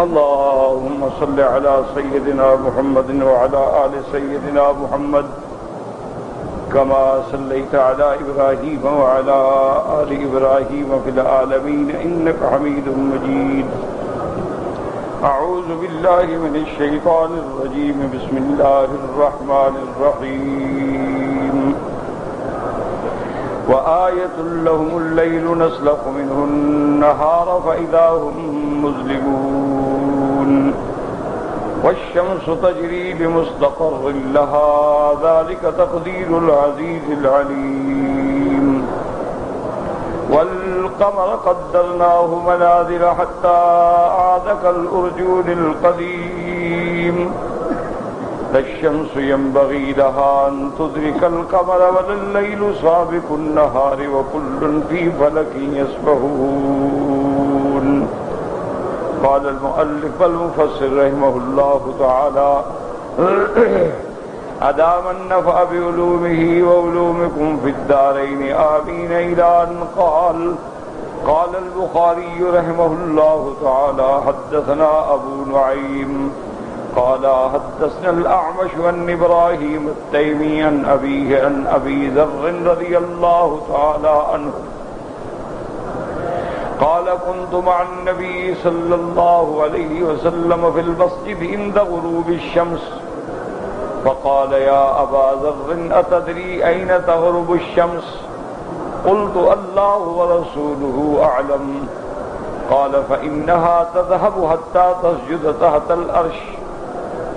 اللهم صل على سيدنا محمد وعلى آل سيدنا محمد كما صليت على إبراهيم وعلى آل إبراهيم في العالمين إنك حميد مجيد. أعوذ بالله من الشيطان الرجيم. بسم الله الرحمن الرحيم. وآية لهم الليل نسلخ منه النهار فإذا هم مظلمون والشمس تجري لمستقر لها ذلك تقدير العزيز العليم. والقمر قدرناه منازل حتى عاد كالأرجون القديم. لا الشمس ينبغي لها أن تدرك القمر ولا الليل سابق النهار وكل في فلك يسبحون. قال المؤلف المفسر رحمه الله تعالى أدام النفع بعلومه وعلومكم في الدارين آمين. إلى أن قال البخاري رحمه الله تعالى حدثنا أبو نعيم قال حدثنا الأعمش عن إبراهيم التيمي عن أبيه عن أبي ذر رضي الله تعالى عنه قال كنت مع النبي صلى الله عليه وسلم في المسجد عند غروب الشمس فقال يا أبا ذر أتدري أين تغرب الشمس؟ قلت الله ورسوله أعلم. قال فإنها تذهب حتى تسجد تحت العرش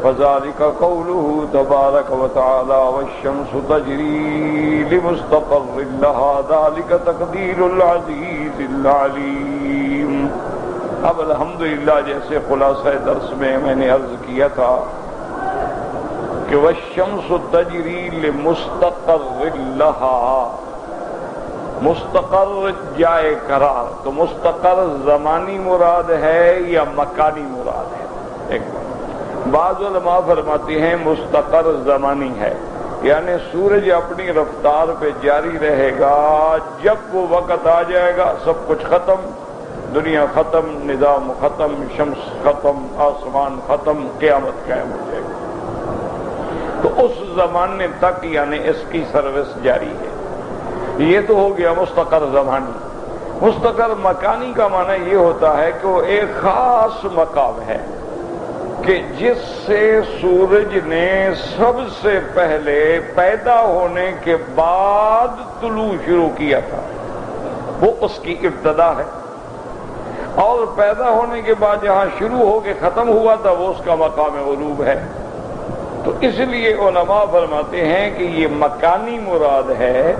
فذلك قوله تبارك وتعالى والشمس تجري لمستقر لها ذلك تقدير العزيز العليم. اب الحمدللہ جیسے خلاصہ درس میں نے عرض کیا تھا کہ والشمس تجری لمستقر لها، مستقر جائے قرار، تو مستقر زمانی مراد ہے یا مکانی مراد ہے؟ ایک بعض علماء فرماتے ہیں مستقر زمانی ہے، یعنی سورج اپنی رفتار پہ جاری رہے گا، جب وہ وقت آ جائے گا سب کچھ ختم، دنیا ختم، نظام ختم، شمس ختم، آسمان ختم، قیامت قائم ہو جائے گا، تو اس زمانے تک یعنی اس کی سروس جاری ہے۔ یہ تو ہو گیا مستقر زمانی۔ مستقر مکانی کا معنی یہ ہوتا ہے کہ وہ ایک خاص مقام ہے کہ جس سے سورج نے سب سے پہلے پیدا ہونے کے بعد طلوع شروع کیا تھا، وہ اس کی ابتدا ہے، اور پیدا ہونے کے بعد جہاں شروع ہو کے ختم ہوا تھا وہ اس کا مقام غروب ہے۔ تو اس لیے علماء فرماتے ہیں کہ یہ مکانی مراد ہے،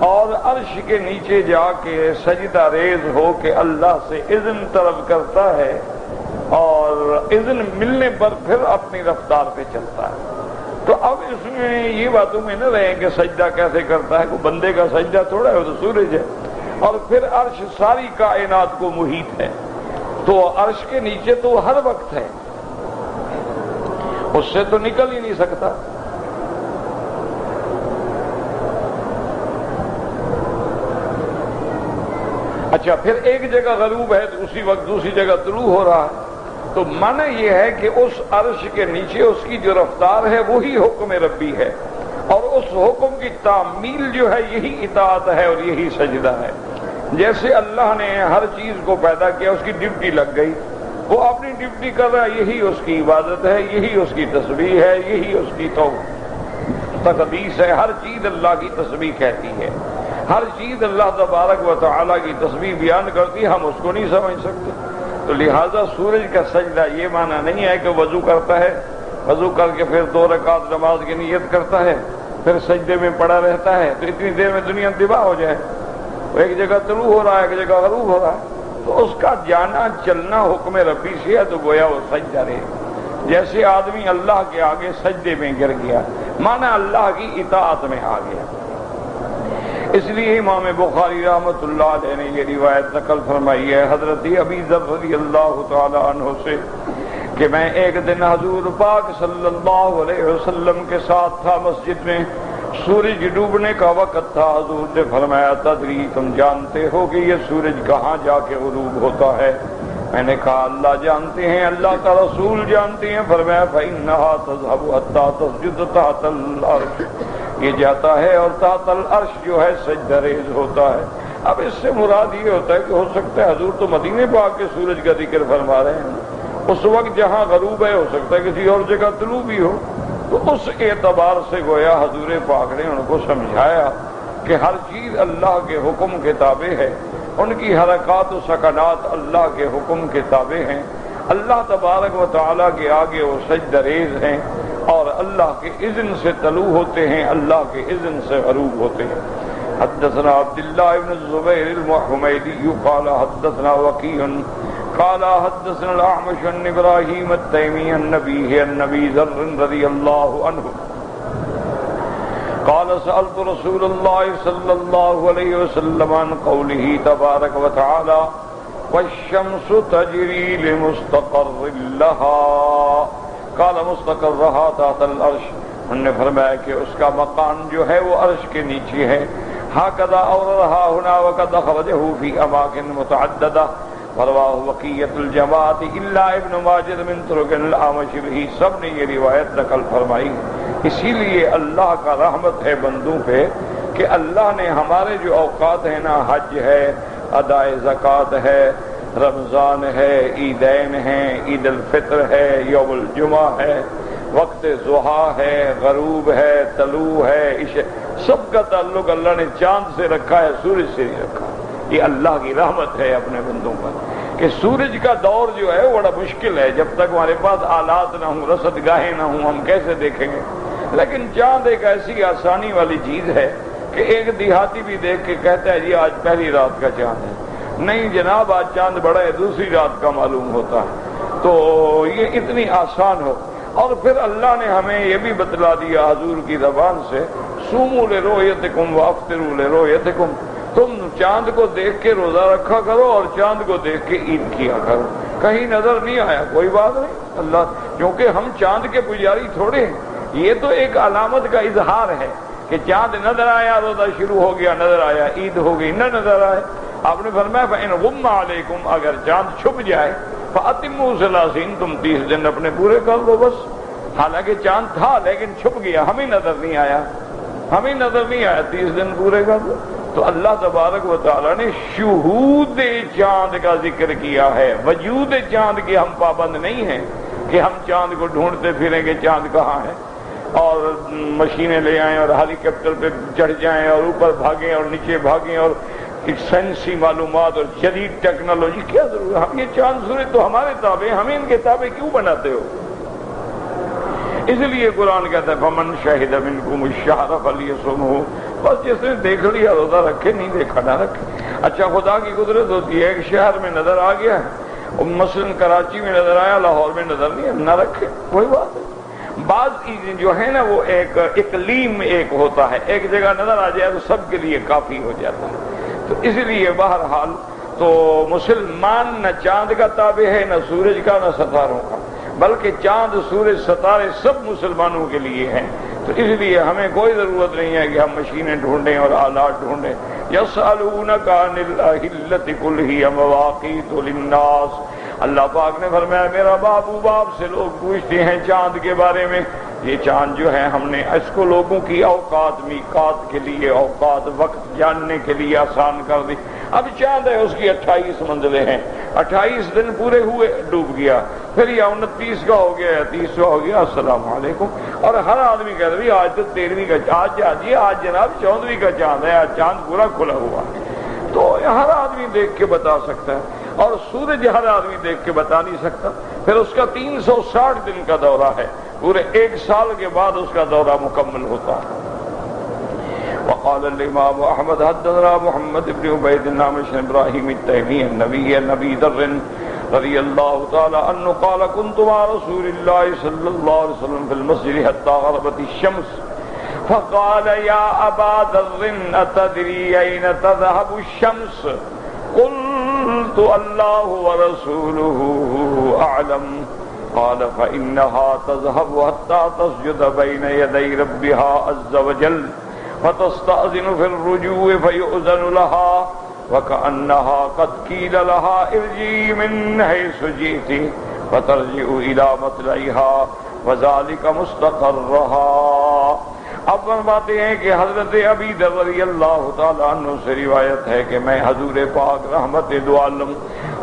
اور عرش کے نیچے جا کے سجدہ ریز ہو کے اللہ سے اذن طلب کرتا ہے، اور اذن ملنے پر پھر اپنی رفتار پہ چلتا ہے۔ تو اب اس میں یہ باتوں میں نہ رہیں کہ سجدہ کیسے کرتا ہے، کوئی بندے کا سجدہ تھوڑا ہے، وہ تو سورج ہے، اور پھر عرش ساری کائنات کو محیط ہے، تو عرش کے نیچے تو ہر وقت ہے، اس سے تو نکل ہی نہیں سکتا۔ اچھا، پھر ایک جگہ غروب ہے تو اسی وقت دوسری جگہ طلوع ہو رہا ہے، تو معنی یہ ہے کہ اس عرش کے نیچے اس کی جو رفتار ہے وہی حکم ربی ہے، اور اس حکم کی تعمیل جو ہے یہی اطاعت ہے اور یہی سجدہ ہے۔ جیسے اللہ نے ہر چیز کو پیدا کیا، اس کی ڈیوٹی لگ گئی، وہ اپنی ڈیوٹی کر رہا ہے، یہی اس کی عبادت ہے، یہی اس کی تسبیح ہے، یہی اس کی تقدیس ہے۔ ہر چیز اللہ کی تسبیح کہتی ہے، ہر چیز اللہ تبارک و تعالیٰ کی تسبیح بیان کرتی ہے، ہم اس کو نہیں سمجھ سکتے۔ تو لہذا سورج کا سجدہ یہ معنی نہیں ہے کہ وضو کرتا ہے، وضو کر کے پھر 2 رکعت نماز کی نیت کرتا ہے، پھر سجدے میں پڑا رہتا ہے، تو اتنی دیر میں دنیا تباہ ہو جائے۔ ایک جگہ طلوع ہو رہا ہے، ایک جگہ غروب ہو رہا ہے، تو اس کا جانا چلنا حکم ربی سے ہے، تو گویا وہ سجدہ رہے۔ جیسے آدمی اللہ کے آگے سجدے میں گر گیا، معنی اللہ کی اطاعت میں آ گیا۔ اس لیے امام بخاری رحمۃ اللہ علیہ نے یہ روایت نقل فرمائی ہے حضرت ابی ذر رضی اللہ تعالی عنہ سے کہ میں ایک دن حضور پاک صلی اللہ علیہ وسلم کے ساتھ تھا مسجد میں، سورج ڈوبنے کا وقت تھا۔ حضور نے فرمایا تدری، تم جانتے ہو کہ یہ سورج کہاں جا کے غروب ہوتا ہے؟ میں نے کہا اللہ جانتے ہیں، اللہ کا رسول جانتے ہیں۔ فرمایا فإنها تذهب حتى تسجد تحت العرش، یہ جاتا ہے اور تحت العرش جو ہے سجدہ ریز ہوتا ہے۔ اب اس سے مراد یہ ہوتا ہے کہ ہو سکتا ہے حضور تو مدینے پاک کے سورج کا ذکر فرما رہے ہیں، اس وقت جہاں غروب ہے ہو سکتا ہے کسی اور جگہ طلوع بھی ہو، تو اس اعتبار سے گویا حضور پاک نے ان کو سمجھایا کہ ہر چیز اللہ کے حکم کے تابع ہے، ان کی حرکات و سکنات اللہ کے حکم کے تابع ہیں، اللہ تبارک و تعالیٰ کے آگے وہ سجدہ ریز ہیں اور اللہ کے اذن سے طلوع ہوتے ہیں، اللہ کے اذن سے غروب ہوتے ہیں۔ حدثنا عبداللہ بن الزبیر الحمیدی قال حدثنا وکیع قال حدثنا الاعمش عن ابراہیم التیمی عن نبیہ عن ابی ذر رضی اللہ عنہ قال سألت رسول اللہ صلی اللہ علیہ وسلم عن قوله تبارک وتعالی والشمس تجری لمستقر لها قال مستقرها تحت العرش، انہوں نے فرمایا کہ اس کا مقام جو ہے وہ عرش کے نیچے ہے۔ هكذا أوردها هنا وقد أخرجه في أماكن متعددة ورواه بقية الجماعة إلا ابن ماجه من طرق الأعمش به، سب نے یہ روایت نقل فرمائی۔ اسی لیے اللہ کا رحمت ہے بندوں پہ کہ اللہ نے ہمارے جو اوقات ہیں نا، حج ہے، ادائے زکوٰۃ ہے، رمضان ہے، عیدین ہیں، عید الفطر ہے، یوم الجمعہ ہے، وقت ضحیٰ ہے، غروب ہے، طلوع ہے، عشاء، سب کا تعلق اللہ نے چاند سے رکھا ہے، سورج سے نہیں رکھا۔ یہ اللہ کی رحمت ہے اپنے بندوں پر کہ سورج کا دور جو ہے وہ بڑا مشکل ہے، جب تک ہمارے پاس آلات نہ ہوں، رصد گاہیں نہ ہوں، ہم کیسے دیکھیں گے؟ لیکن چاند ایک ایسی آسانی والی چیز ہے کہ ایک دیہاتی بھی دیکھ کے کہتا ہے جی آج پہلی رات کا چاند ہے، نہیں جناب آج چاند بڑا ہے، دوسری رات کا معلوم ہوتا ہے۔ تو یہ اتنی آسان ہو، اور پھر اللہ نے ہمیں یہ بھی بتلا دیا حضور کی زبان سے صوموا لرؤیتکم وافطروا لرؤیتکم، تم چاند کو دیکھ کے روزہ رکھا کرو اور چاند کو دیکھ کے عید کیا کرو۔ کہیں نظر نہیں آیا کوئی بات نہیں، اللہ کیونکہ ہم چاند کے پجاری تھوڑے ہیں، یہ تو ایک علامت کا اظہار ہے کہ چاند نظر آیا روزہ شروع ہو گیا، نظر آیا عید ہو گئی، نہ نظر آئے آپ نے فرمایا فإن غم علیکم، اگر چاند چھپ جائے فأتموا 30، تم 30 دن اپنے پورے کر دو بس۔ حالانکہ چاند تھا لیکن چھپ گیا، ہمیں نظر نہیں آیا، 30 دن پورے کر دو۔ تو اللہ تبارک و تعالیٰ نے شہود چاند کا ذکر کیا ہے، وجود چاند کے ہم پابند نہیں ہیں کہ ہم چاند کو ڈھونڈتے پھریں گے چاند کہاں ہے، اور مشینیں لے آئیں اور ہیلی کاپٹر پہ چڑھ جائیں اور اوپر بھاگیں اور نیچے بھاگیں اور سائنسی معلومات اور جدید ٹیکنالوجی، کیا ضرورت ہے؟ ہم یہ چاند سورج تو ہمارے تابع ہیں، ہمیں ان کے تابع کیوں بناتے ہو؟ اس لیے قرآن کہتا ہے فمن شہد منکم الشہر فلیصمہ، بس جس نے دیکھ لیا روزہ رکھے، نہیں دیکھا نہ رکھے۔ اچھا خدا کی قدرت ہوتی ہے ایک شہر میں نظر آ گیا ہے، مثلا کراچی میں نظر آیا، لاہور میں نظر نہیں، نہ رکھے کوئی بات نہیں۔ بعض جو ہے نا وہ ایک اقلیم ایک ہوتا ہے، ایک جگہ نظر آ جائے تو سب کے لیے کافی ہو جاتا ہے۔ تو اس لیے بہرحال تو مسلمان نہ چاند کا تابع ہے، نہ سورج کا، نہ ستاروں کا، بلکہ چاند سورج ستارے سب مسلمانوں کے لیے ہیں۔ تو اس لیے ہمیں کوئی ضرورت نہیں ہے کہ ہم مشینیں ڈھونڈیں اور آلات ڈھونڈیں۔ یسألونک عن الأہلة قل ہی مواقیت للناس، اللہ پاک نے فرمایا میرا باپ سے لوگ پوچھتے ہیں چاند کے بارے میں، یہ چاند جو ہے ہم نے اس کو لوگوں کی اوقات میقات کے لیے، اوقات وقت جاننے کے لیے آسان کر دی۔ اب چاند ہے اس کی 28 منزلیں ہیں، 28 دن پورے ہوئے ڈوب گیا، پھر یہ 29 کا ہو گیا یا 30 کا ہو گیا، السلام علیکم۔ اور ہر آدمی کہتا ہے آج تو 13ویں کا، آج جناب 14ویں کا چاند ہے، آج چاند پورا کھلا ہوا ہے۔ تو ہر آدمی دیکھ کے بتا سکتا ہے، اور سورج ہر آدمی دیکھ کے بتا نہیں سکتا۔ پھر اس کا 360 دن کا دورہ ہے، پورے 1 سال کے بعد اس کا دورہ مکمل ہوتا ہے۔ وقال الامام احمد حدثنا محمد بن عبید النام بن ابراہیم التیمی النبی نبی ذر رضی اللہ تعالی عنہ قال كنت مع رسول اللہ صلی اللہ علیہ وسلم في المسجد حتى غربت الشمس فقال يا ابا ذر اتدري اين تذهب الشمس قلت الله ورسوله اعلم قال فانها تذهب حتى تسجد بين يدي ربها عز وجل فتستأذن في الرجوع فيؤذن لها وَكَأَنَّهَا قَدْ قِيلَ لَهَا ارْجِعِي مِنْ حَيْثُ جِئْتِ فَتَرْجِعُ إِلَى مَطْلَعِهَا وَذَلِكَ مُسْتَقَرُّهَا۔ اب فرماتے ہیں کہ حضرت ابی ذر رضی اللہ تعالیٰ عنہ سے روایت ہے کہ میں حضور پاک رحمت دو عالم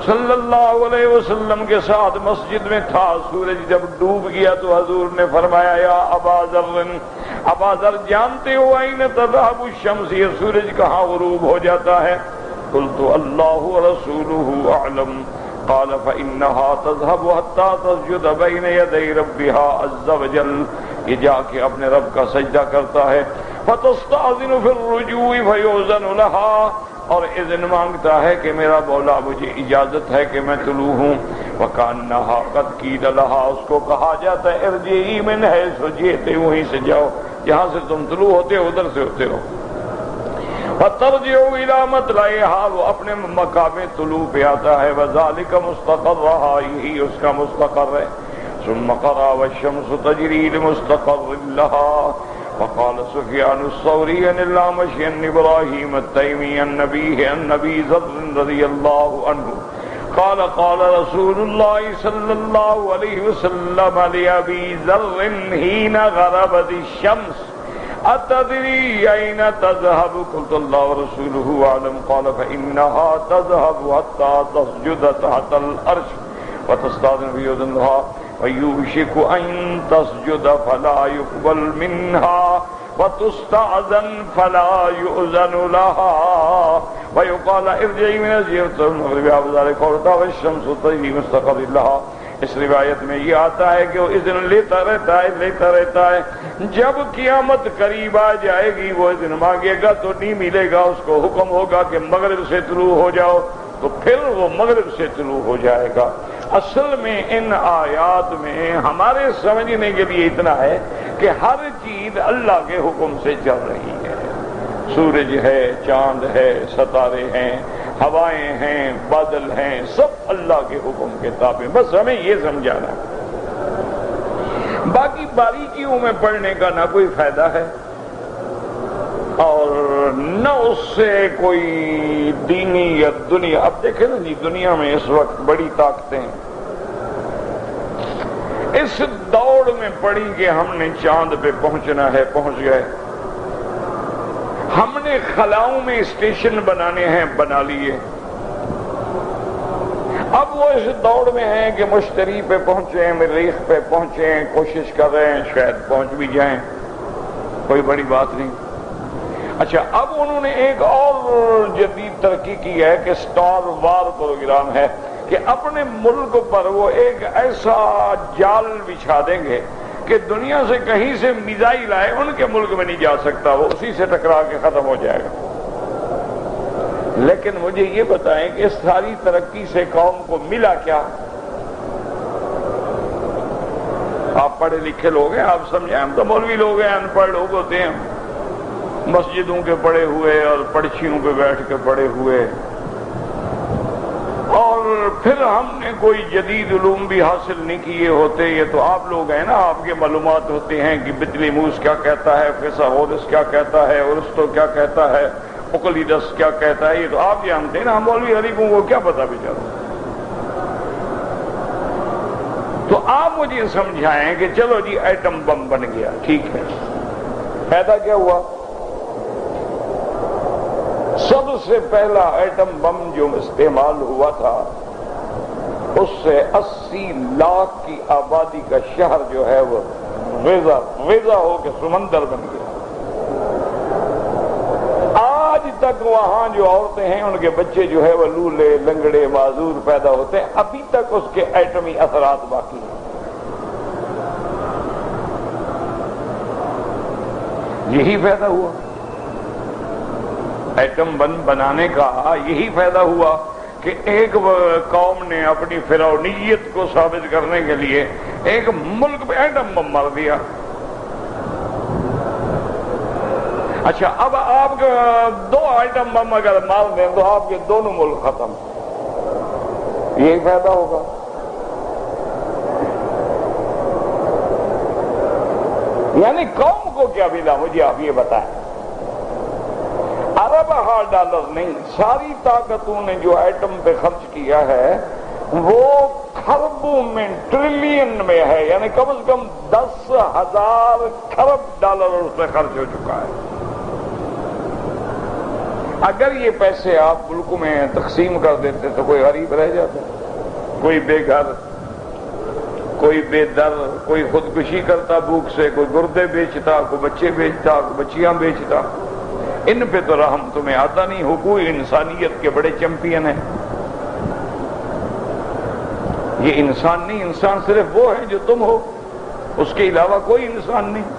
صلی اللہ علیہ وسلم کے ساتھ مسجد میں تھا۔ سورج جب ڈوب گیا تو حضور نے فرمایا یا ابا ذر، ابا ذر جانتے ہو این تذهب الشمس، یہ سورج کہاں غروب ہو جاتا ہے؟ قلت اللہ ورسولہ اعلم، قال فإنها تذهب حتى تسجد بين يدي ربها عز وجل، یہ جا کے اپنے رب کا سجدہ کرتا ہے، فتستأذن في الرجوع فيؤذن لها، اور اذن مانگتا ہے کہ میرا مولا مجھے اجازت ہے کہ میں طلوع ہوں۔ وَكَأَنَّهَا قَدْ قِيلَ لَهَا، اس کو کہا جاتا ہے ارجعی من حیث جئت، وہیں سے جاؤ جہاں سے تم طلوع ہوتے ہو ادھر سے ہوتے ہو۔ وَتَرْجِعُ إِلَى مَطْلَعِهَا، وہ اپنے مقام طلوع پہ آتا ہے، وَذَلِكَ مُسْتَقَرُّهَا، یہی اس کا مستقر ہے۔ ثم قرأ والشمس تجري لمستقر لها، وقال سفيان الثوري عن الأعمش عن إبراهيم التيمي عن أبي ذر رضي الله عنه قال قال رسول الله صلى الله عليه وسلم لأبي ذر حين غربت الشمس أتدري أين تذهب؟ قلت الله ورسوله أعلم، قال فإنها تذهب حتى تسجد تحت العرش وتستأذن في أذنها وَيُوشِكُ أَن تَسْجُدَ فَلَا يُقْبَلْ مِنْهَا وَتُسْتَأْذَنْ فَلَا يُؤْذَنُ لَهَا وَيُقَالَ ارْجِعِي مِنْ الْمَغْرِبِ وَذَلِكَ قَوْلُهُ وَالشَّمْسُ تَجْرِي لِمُسْتَقَرٍّ لَهَا۔ اس روایت میں یہ آتا ہے کہ وہ اذن لیتا رہتا ہے، جب قیامت قریب آ جائے گی وہ اذن مانگے گا تو نہیں ملے گا، اس کو حکم ہوگا کہ مغرب سے طلوع ہو جاؤ تو پھر وہ مغرب سے طلوع ہو جائے گا۔ اصل میں ان آیات میں ہمارے سمجھنے کے لیے اتنا ہے کہ ہر چیز اللہ کے حکم سے چل رہی ہے، سورج ہے، چاند ہے، ستارے ہیں، ہوائیں ہیں، بادل ہیں، سب اللہ کے حکم کے تابع، بس ہمیں یہ سمجھانا ہے۔ باقی باریکیوں میں پڑھنے کا نہ کوئی فائدہ ہے اور نہ اس سے کوئی دینی یا دنیا، اب دیکھیں نا جی دنیا میں اس وقت بڑی طاقتیں اس دوڑ میں پڑی کہ ہم نے چاند پہ پہنچنا ہے، پہنچ گئے، ہم نے خلاؤں میں اسٹیشن بنانے ہیں، بنا لیے، اب وہ اس دوڑ میں ہیں کہ مشتری پہ پہنچے، مریخ پہ پہنچے، کوشش کر رہے ہیں شاید پہنچ بھی جائیں، کوئی بڑی بات نہیں۔ اچھا اب انہوں نے ایک اور جدید ترقی کی ہے کہ سٹار وار پروگرام ہے کہ اپنے ملک پر وہ ایک ایسا جال بچھا دیں گے کہ دنیا سے کہیں سے میزائل آئے ان کے ملک میں نہیں جا سکتا، وہ اسی سے ٹکرا کے ختم ہو جائے گا۔ لیکن مجھے یہ بتائیں کہ اس ساری ترقی سے قوم کو ملا کیا؟ آپ پڑھے لکھے لوگ ہیں، آپ سمجھیں، ہم تو مولوی لوگ ہیں، ان پڑھ لوگ ہوتے ہیں، مسجدوں کے پڑے ہوئے اور پڑچیوں پہ بیٹھ کے پڑے ہوئے، اور پھر ہم نے کوئی جدید علوم بھی حاصل نہیں کیے ہوتے۔ یہ تو آپ لوگ ہیں نا، آپ کے معلومات ہوتے ہیں کہ بطلیموس کیا کہتا ہے، فیثاغورس کیا کہتا ہے، ارسطو کیا کہتا ہے، اوکلیدس کیا کہتا ہے، یہ تو آپ جانتے ہیں نا، ہم مولوی غریبوں کو کیا پتا بیچاروں۔ تو آپ مجھے سمجھائیں کہ چلو جی ایٹم بم بن گیا، ٹھیک ہے، فائدہ کیا ہوا؟ سب سے پہلا ایٹم بم جو استعمال ہوا تھا اس سے 80 لاکھ کی آبادی کا شہر جو ہے وہ غذا ہو کے سمندر بن گیا۔ آج تک وہاں جو عورتیں ہیں ان کے بچے جو ہے وہ لولے لنگڑے معذور پیدا ہوتے ہیں، ابھی تک اس کے ایٹمی اثرات باقی ہیں۔ یہی فائدہ ہوا ایٹم بم بنانے کا، یہی فائدہ ہوا کہ ایک قوم نے اپنی فرعونیت کو ثابت کرنے کے لیے ایک ملک پہ ایٹم بم مار دیا۔ اچھا اب آپ کے 2 ایٹم بم اگر مار دیں تو آپ کے دونوں ملک ختم، یہی فائدہ ہوگا۔ یعنی قوم کو کیا ملا؟ مجھے آپ یہ بتائیں۔ عرب اربہ ڈالر نہیں، ساری طاقتوں نے جو ایٹم پہ خرچ کیا ہے وہ کھربوں میں، ٹریلین میں ہے، یعنی کم از کم 10,000 کھرب ڈالر اس میں خرچ ہو چکا ہے۔ اگر یہ پیسے آپ ملکوں میں تقسیم کر دیتے تو کوئی غریب رہ جاتا، کوئی بے گھر، کوئی بے در، کوئی خودکشی کرتا بھوک سے، کوئی گردے بیچتا، کوئی بچے بیچتا، کوئی بچیاں بیچتا۔ ان پہ تو رحم تمہیں آتا نہیں۔ حقوق انسانیت کے بڑے چیمپئن ہیں۔ یہ انسان نہیں، انسان صرف وہ ہے جو تم ہو، اس کے علاوہ کوئی انسان نہیں۔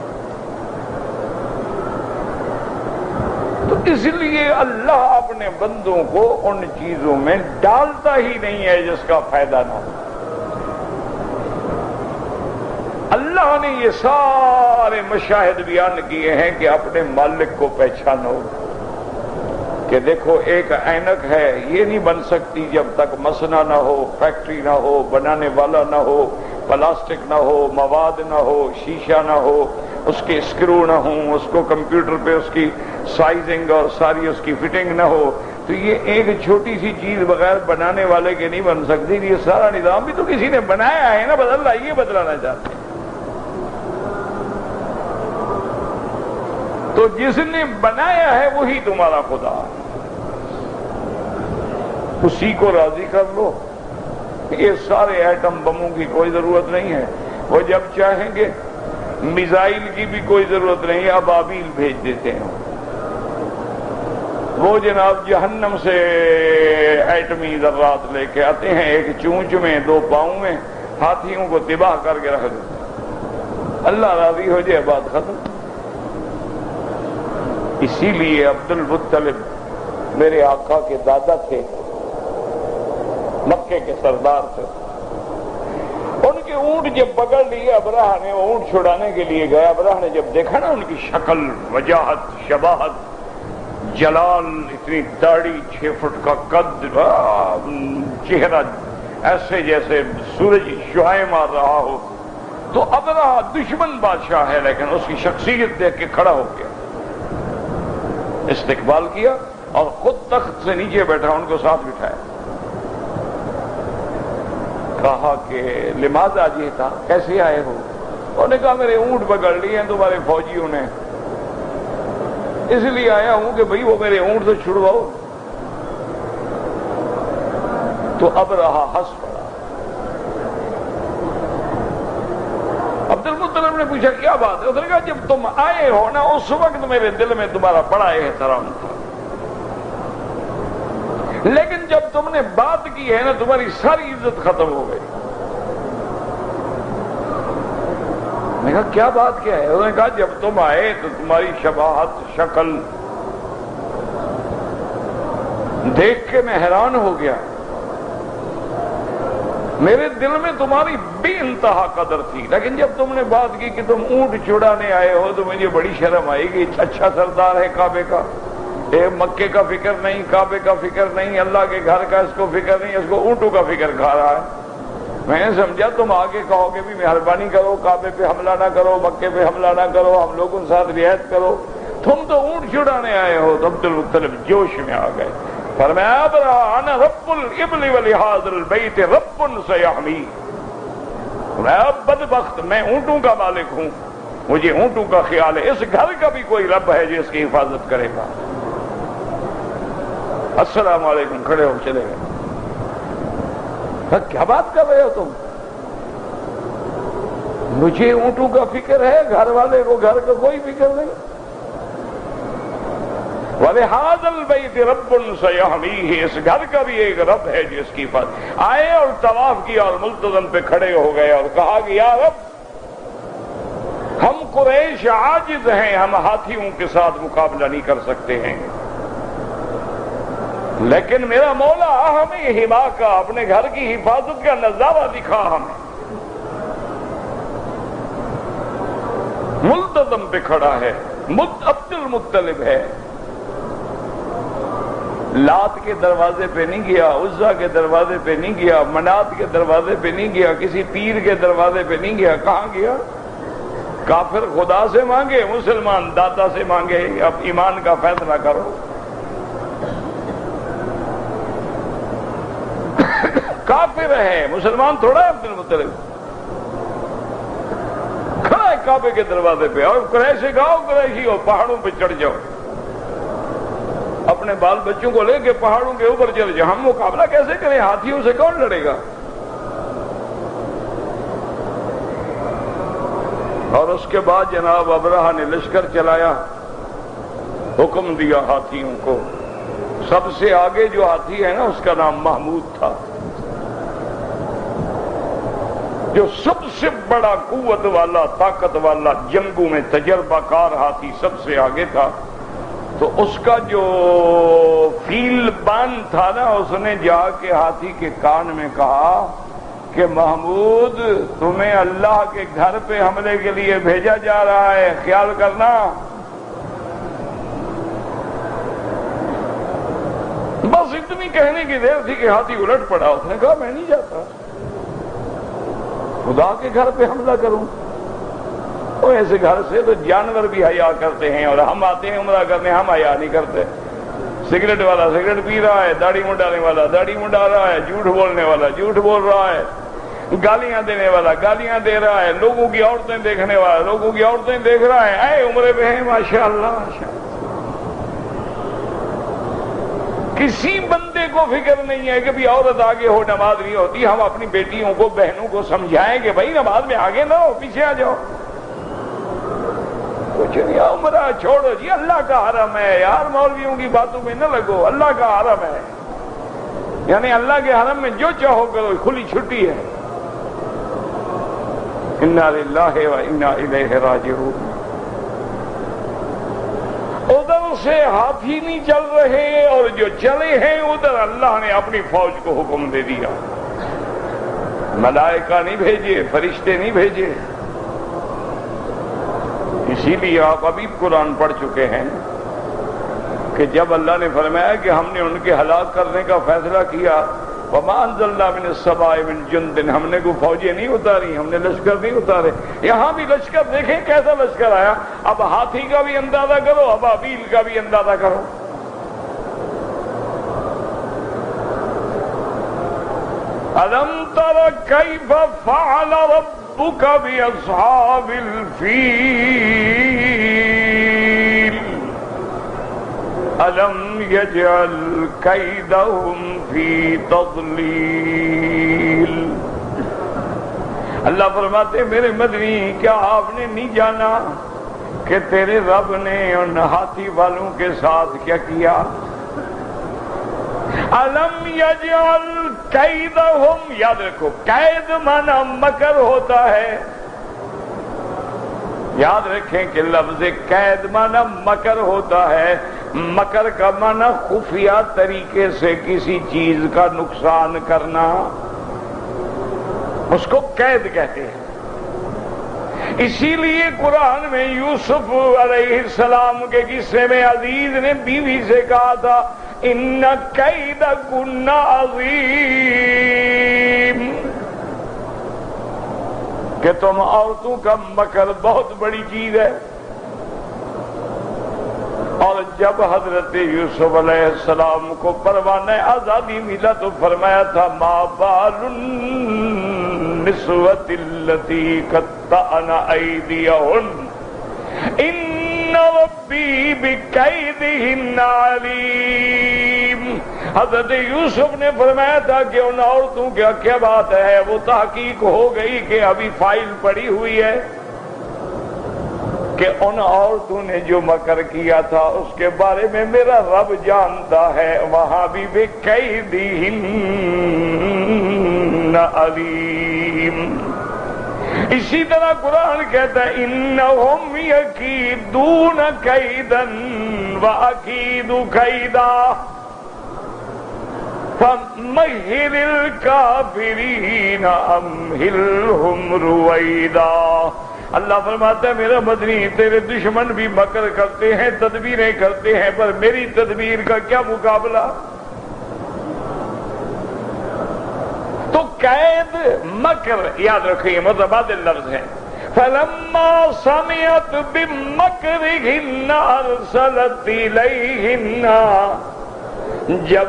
تو اس لیے اللہ اپنے بندوں کو ان چیزوں میں ڈالتا ہی نہیں ہے جس کا فائدہ نہ ہو۔ اللہ نے یہ سارے مشاہد بیان کیے ہیں کہ اپنے مالک کو پہچانو، کہ دیکھو ایک اینک ہے، یہ نہیں بن سکتی جب تک مصنع نہ ہو، فیکٹری نہ ہو، بنانے والا نہ ہو، پلاسٹک نہ ہو، مواد نہ ہو، شیشہ نہ ہو، اس کے اسکرو نہ ہوں، اس کو کمپیوٹر پہ اس کی سائزنگ اور ساری اس کی فٹنگ نہ ہو، تو یہ ایک چھوٹی سی چیز بغیر بنانے والے کے نہیں بن سکتی۔ یہ سارا نظام بھی تو کسی نے بنایا ہے نا، بدل رہا، یہ بدلانا چاہتے ہیں۔ تو جس نے بنایا ہے وہی تمہارا خدا، اسی کو راضی کر لو۔ یہ سارے ایٹم بموں کی کوئی ضرورت نہیں ہے، وہ جب چاہیں گے میزائل کی بھی کوئی ضرورت نہیں ہے، ابابیل بھیج دیتے ہیں۔ وہ جناب جہنم سے ایٹمی ذرات لے کے آتے ہیں، ایک چونچ میں، 2 پاؤں میں، ہاتھیوں کو تباہ کر کے رکھ دیتے ہیں۔ اللہ راضی ہو جائے بات ختم۔ اسی لیے عبد المطلب میرے آقا کے دادا تھے، مکے کے سردار تھے۔ ان کے اونٹ جب پکڑ لیے ابرہہ نے، وہ اونٹ چھڑانے کے لیے گیا، ابرہہ نے جب دیکھا نا ان کی شکل، وجاہت، شباہت، جلال، اتنی داڑھی، 6 فٹ کا قد، چہرہ ایسے جیسے سورج شعاع مار رہا ہو، تو ابرہہ دشمن بادشاہ ہے لیکن اس کی شخصیت دیکھ کے کھڑا ہو گیا، استقبال کیا اور خود تخت سے نیچے بیٹھا، ان کو ساتھ بٹھایا، کہا کہ لماذا جئتا، کیسے آئے ہو؟ انہوں نے کہا میرے اونٹ پکڑ لیے ہیں تمہارے فوجیوں نے، اس لیے آیا ہوں کہ بھئی وہ میرے اونٹ سے چھڑواؤ۔ تو ابرہہ ہنس پڑا۔ عبد المطلب نے پوچھا کیا بات ہے؟ اس نے کہا جب تم آئے ہو نا اس وقت میرے دل میں تمہارا بڑا احترام تھا، لیکن جب تم نے بات کی ہے نا تمہاری ساری عزت ختم ہو گئی۔ میں نے کہا کیا بات کیا ہے؟ انہوں نے کہا جب تم آئے تو تمہاری شباہت، شکل دیکھ کے میں حیران ہو گیا، میرے دل میں تمہاری بے انتہا قدر تھی، لیکن جب تم نے بات کی کہ تم اونٹ چھڑانے آئے ہو تو مجھے بڑی شرم آئی کہ اچھا سردار ہے کعبے کا، مکے کا فکر نہیں، کعبے کا فکر نہیں، اللہ کے گھر کا اس کو فکر نہیں، اس کو اونٹوں کا فکر کھا رہا ہے۔ میں نے سمجھا تم آگے کہو گے بھی مہربانی کرو، کعبے پہ حملہ نہ کرو، مکے پہ حملہ نہ کرو، ہم لوگوں کے ساتھ رعایت کرو، تم تو اونٹ چھڑانے آئے ہو۔ تو عبد المطلب جوش میں آ گئے، فرمایا ابرہہ انا رب الابل ولہذا البیت رب سیحمی، میں بدبخت، میں اونٹوں کا مالک ہوں، مجھے اونٹوں کا خیال ہے، اس گھر کا بھی کوئی رب ہے جو اس کی حفاظت کرے گا۔ السلام علیکم، کھڑے ہو چلے گئے۔ کیا بات کر رہے ہو تم؟ مجھے اونٹوں کا فکر ہے، گھر والے کو گھر کا کوئی فکر نہیں۔ وَلِهَذَا الْبَيْتِ رَبٌّ سَيَحْمِيهِ، اس گھر کا بھی ایک رب ہے جو اس کی حفاظت۔ آئے اور طواف کیا اور ملتزم پہ کھڑے ہو گئے اور کہا کہ یا رب، ہم قریش عاجز ہیں، ہم ہاتھیوں کے ساتھ مقابلہ نہیں کر سکتے ہیں، لیکن میرا مولا ہمیں حما کا، اپنے گھر کی حفاظت کا نظارہ دکھا ہمیں۔ ملتزم پہ کھڑا ہے، عبد المطلب ہے، لات کے دروازے پہ نہیں گیا، عزا کے دروازے پہ نہیں گیا، منات کے دروازے پہ نہیں گیا، کسی پیر کے دروازے پہ نہیں گیا، کہاں گیا؟ کافر خدا سے مانگے، مسلمان داتا سے مانگے، اب ایمان کا فیصلہ کرو۔ کافر ہے، مسلمان تھوڑا ہے عبد المطلب، کھڑا ہے کعبے کے دروازے پہ، اور قریش سے کہا قریشی ہو پہاڑوں پہ چڑھ جاؤ، اپنے بال بچوں کو لے کے پہاڑوں کے اوپر چڑھ جاؤ، ہم مقابلہ کیسے کریں، ہاتھیوں سے کون لڑے گا؟ اور اس کے بعد جناب ابرہہ نے لشکر چلایا، حکم دیا ہاتھیوں کو، سب سے آگے جو ہاتھی ہے نا اس کا نام محمود تھا، جو سب سے بڑا قوت والا طاقت والا جنگوں میں تجربہ کار ہاتھی سب سے آگے تھا، تو اس کا جو فیل بان تھا نا، اس نے جا کے ہاتھی کے کان میں کہا کہ محمود تمہیں اللہ کے گھر پہ حملے کے لیے بھیجا جا رہا ہے، خیال کرنا۔ بس اتنی کہنے کی دیر تھی کہ ہاتھی الٹ پڑا، اس نے کہا میں نہیں جاتا، خدا کے گھر پہ حملہ کروں؟ اور ایسے گھر سے تو جانور بھی حیا کرتے ہیں، اور ہم آتے ہیں عمرہ کرنے، ہم حیا نہیں کرتے۔ سگریٹ والا سگریٹ پی رہا ہے، داڑھی منڈانے والا داڑھی منڈا رہا ہے، جھوٹ بولنے والا جھوٹ بول رہا ہے، گالیاں دینے والا گالیاں دے رہا ہے، لوگوں کی عورتیں دیکھنے والا لوگوں کی عورتیں دیکھ رہا ہے، اے عمرے پہ ہیں ماشاء اللہ ماشاء اللہ۔ کسی بندے کو فکر نہیں ہے کہ بھی عورت آگے ہو نماز نہیں ہوتی، ہم اپنی بیٹیوں کو بہنوں کو سمجھائیں کہ بھائی نماز میں آگے نہ ہو، پیچھے آ جاؤ، کچھ نہیں، عمرہ چھوڑو جی، اللہ کا حرم ہے یار، مولویوں کی باتوں میں نہ لگو، اللہ کا حرم ہے، یعنی اللہ کے حرم میں جو چاہو کرو، کھلی چھٹی ہے۔ انا للہ و انا الیہ راجعون۔ ادھر سے ہاتھی نہیں چل رہے، اور جو چلے ہیں ادھر اللہ نے اپنی فوج کو حکم دے دیا، ملائکہ نہیں بھیجے، فرشتے نہیں بھیجے۔ اسی لیے آپ ابھی قرآن پڑھ چکے ہیں کہ جب اللہ نے فرمایا کہ ہم نے ان کے ہلاک کرنے کا فیصلہ کیا، وما انزلنا من السماء من جند، ہم نے کوئی فوجیں نہیں اتاری، ہم نے لشکر نہیں اتارے۔ یہاں بھی لشکر دیکھیں کیسا لشکر آیا، اب ہاتھی کا بھی اندازہ کرو، اب ابابیل کا بھی اندازہ کرو۔ الم تر کیف فعل ربک باصحاب الفیل الم یجعل کیدہم فی تضلیل۔ اللہ فرماتے میرے مدنی کیا آپ نے نہیں جانا کہ تیرے رب نے ان ہاتھی والوں کے ساتھ کیا کیا؟ الم یجعل کیدہم، یاد رکھو قید مانا مکر ہوتا ہے، یاد رکھیں کہ لفظ قید مانا مکر ہوتا ہے، مکر کا مانا خفیہ طریقے سے کسی چیز کا نقصان کرنا، اس کو قید کہتے ہیں۔ اسی لیے قرآن میں یوسف علیہ السلام کے قصے میں عزیز نے بیوی سے کہا تھا ان کیدکن عظیم، کہ تم عورتوں کا مکر بہت بڑی چیز ہے۔ اور جب حضرت یوسف علیہ السلام کو پروانہ آزادی ملا تو فرمایا تھا ما بال النسوة التي قطعن أيديهن ان ربی بکیدہن علیم۔ حضرت یوسف نے فرمایا تھا کہ ان عورتوں کا کیا بات ہے، وہ تحقیق ہو گئی کہ ابھی فائل پڑی ہوئی ہے کہ ان عورتوں نے جو مکر کیا تھا اس کے بارے میں میرا رب جانتا ہے، وہاں بھی بکیدہن علیم۔ اسی طرح قرآن کہتا ہے انہم یکیدون کیدا واکید کیدا فمہل الکافرین امہلہم رویدا۔ اللہ فرماتا ہے میرا مدنی تیرے دشمن بھی مکر کرتے ہیں، تدبیریں کرتے ہیں، پر میری تدبیر کا کیا مقابلہ۔ تو قید مکر یاد رکھیے متبادل لفظ ہے۔ فلما سمعت بمکرہن ارسلت الیہن، جب